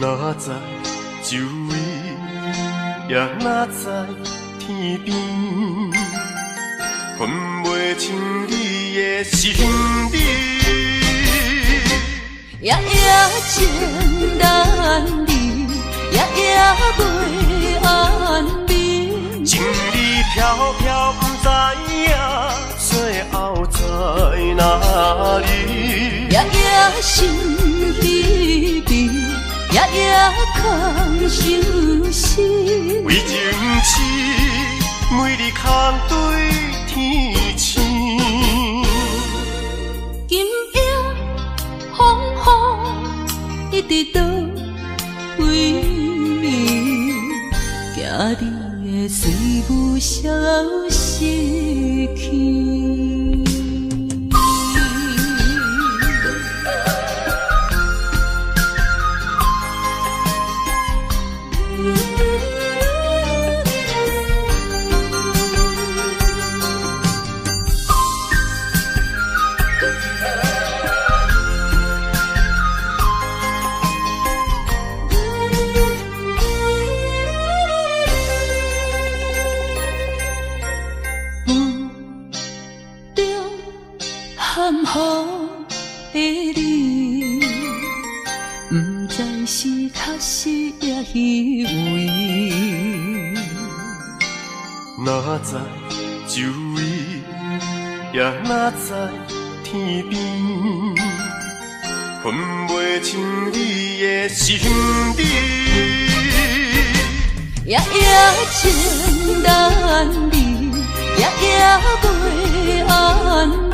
S2: 哪知周围，也哪知天边，分袂清你的心理。
S4: 夜夜情难离，夜夜袂安眠。
S2: 情意飘飘，不知影最后在哪里。
S4: 夜夜心离别。夜夜空相思，
S2: 为情痴，每日空对天星。
S4: 今夜风雨一直倒位，惊你的水母消失去。
S2: 哪知周围，也哪知天边，分袂清你的心理。
S1: 夜夜情难离，夜夜袂安眠。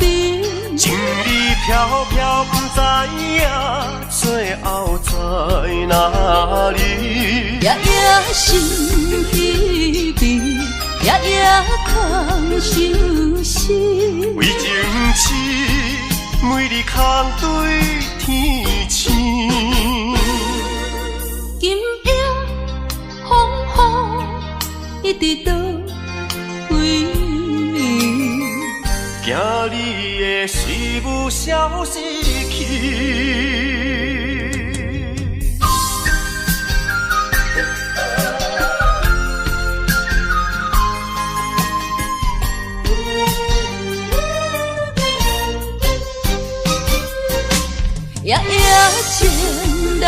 S2: 情意飘飘，不知影最后在哪里。
S1: 夜夜心稀微，夜夜空相思。
S2: 为情痴，每日空对天星。
S1: 今夜风雨一直倒位，
S2: 惊你的随无消失去。
S1: 夜夜情难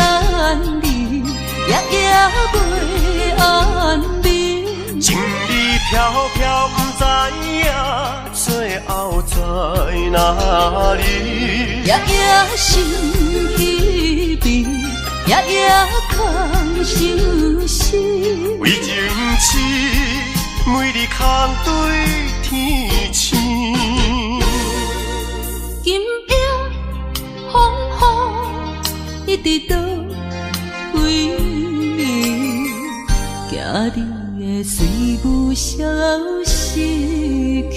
S1: 离，夜夜袂安眠。
S2: 情意飘飘，不知影最后在哪里。
S1: 夜夜心稀微，夜夜空相思。
S2: 为情痴，每日空对天星。
S1: 今夜风雨一直倒位，惊你的随无消失去。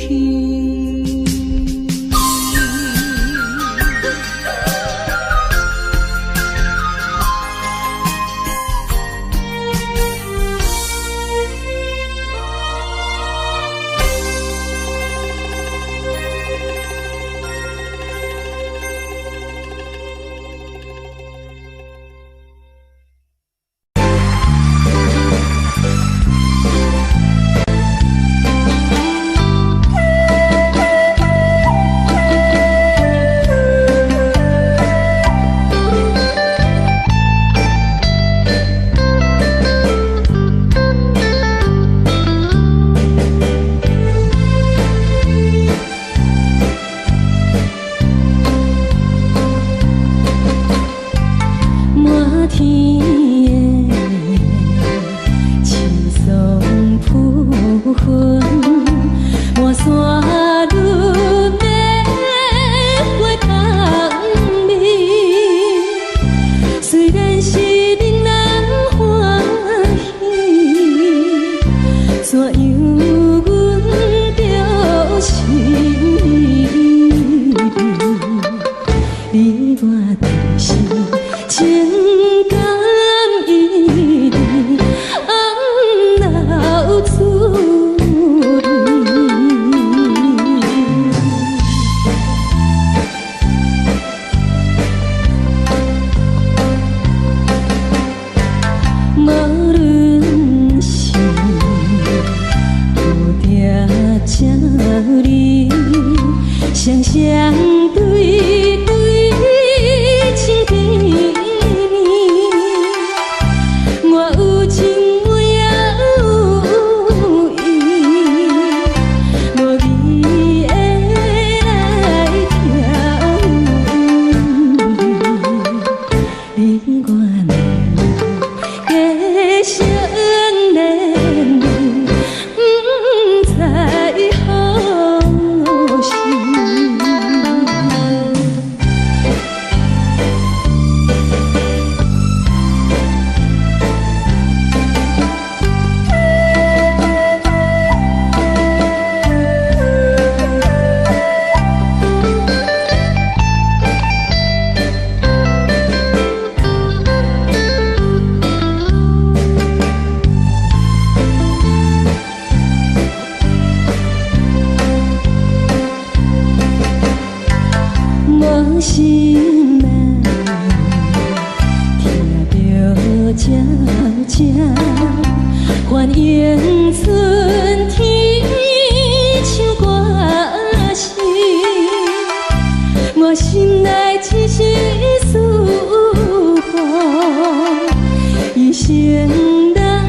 S5: 情难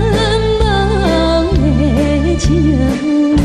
S5: 忘的情。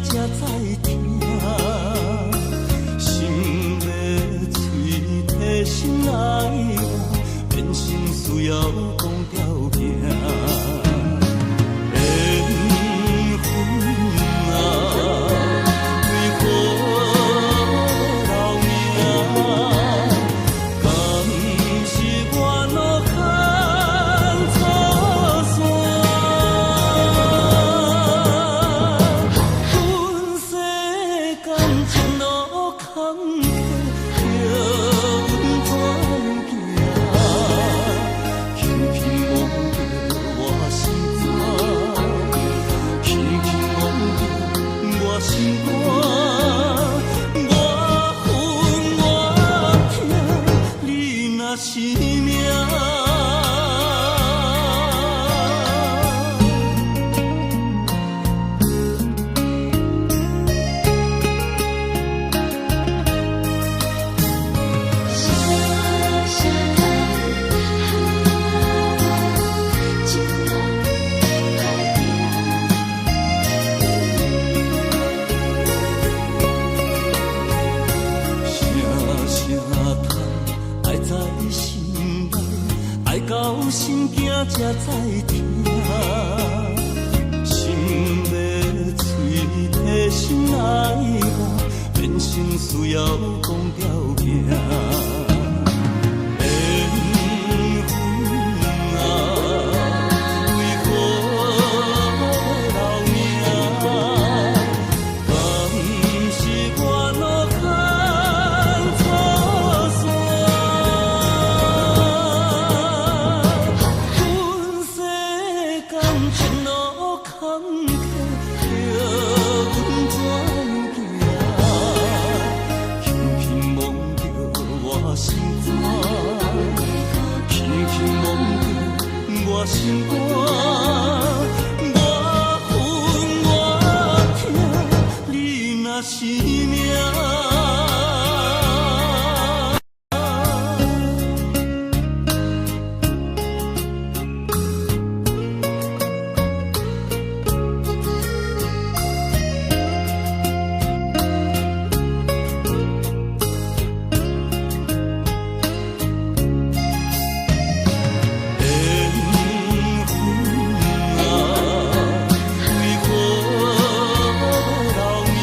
S3: 才知听，心要嘴提心爱我，变心需要讲条件。缘分啊，为何留名？敢是我脑壳错线？阮世间前路坎坷，叫阮怎行？轻轻摸着我心肝，轻轻摸着我心肝，我恨我痛，你若是命。到心境才知听，心要嘴提心爱我，变成需要讲条件。缘分啊，为何留名？敢是我脑壳错线？前路坎坷，叫阮怎行？轻轻摸着我心肝，轻轻摸着我心肝，我恨我痛，你若是命。为何留名？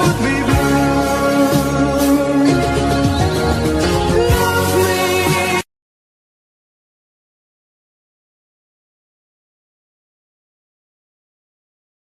S2: 你。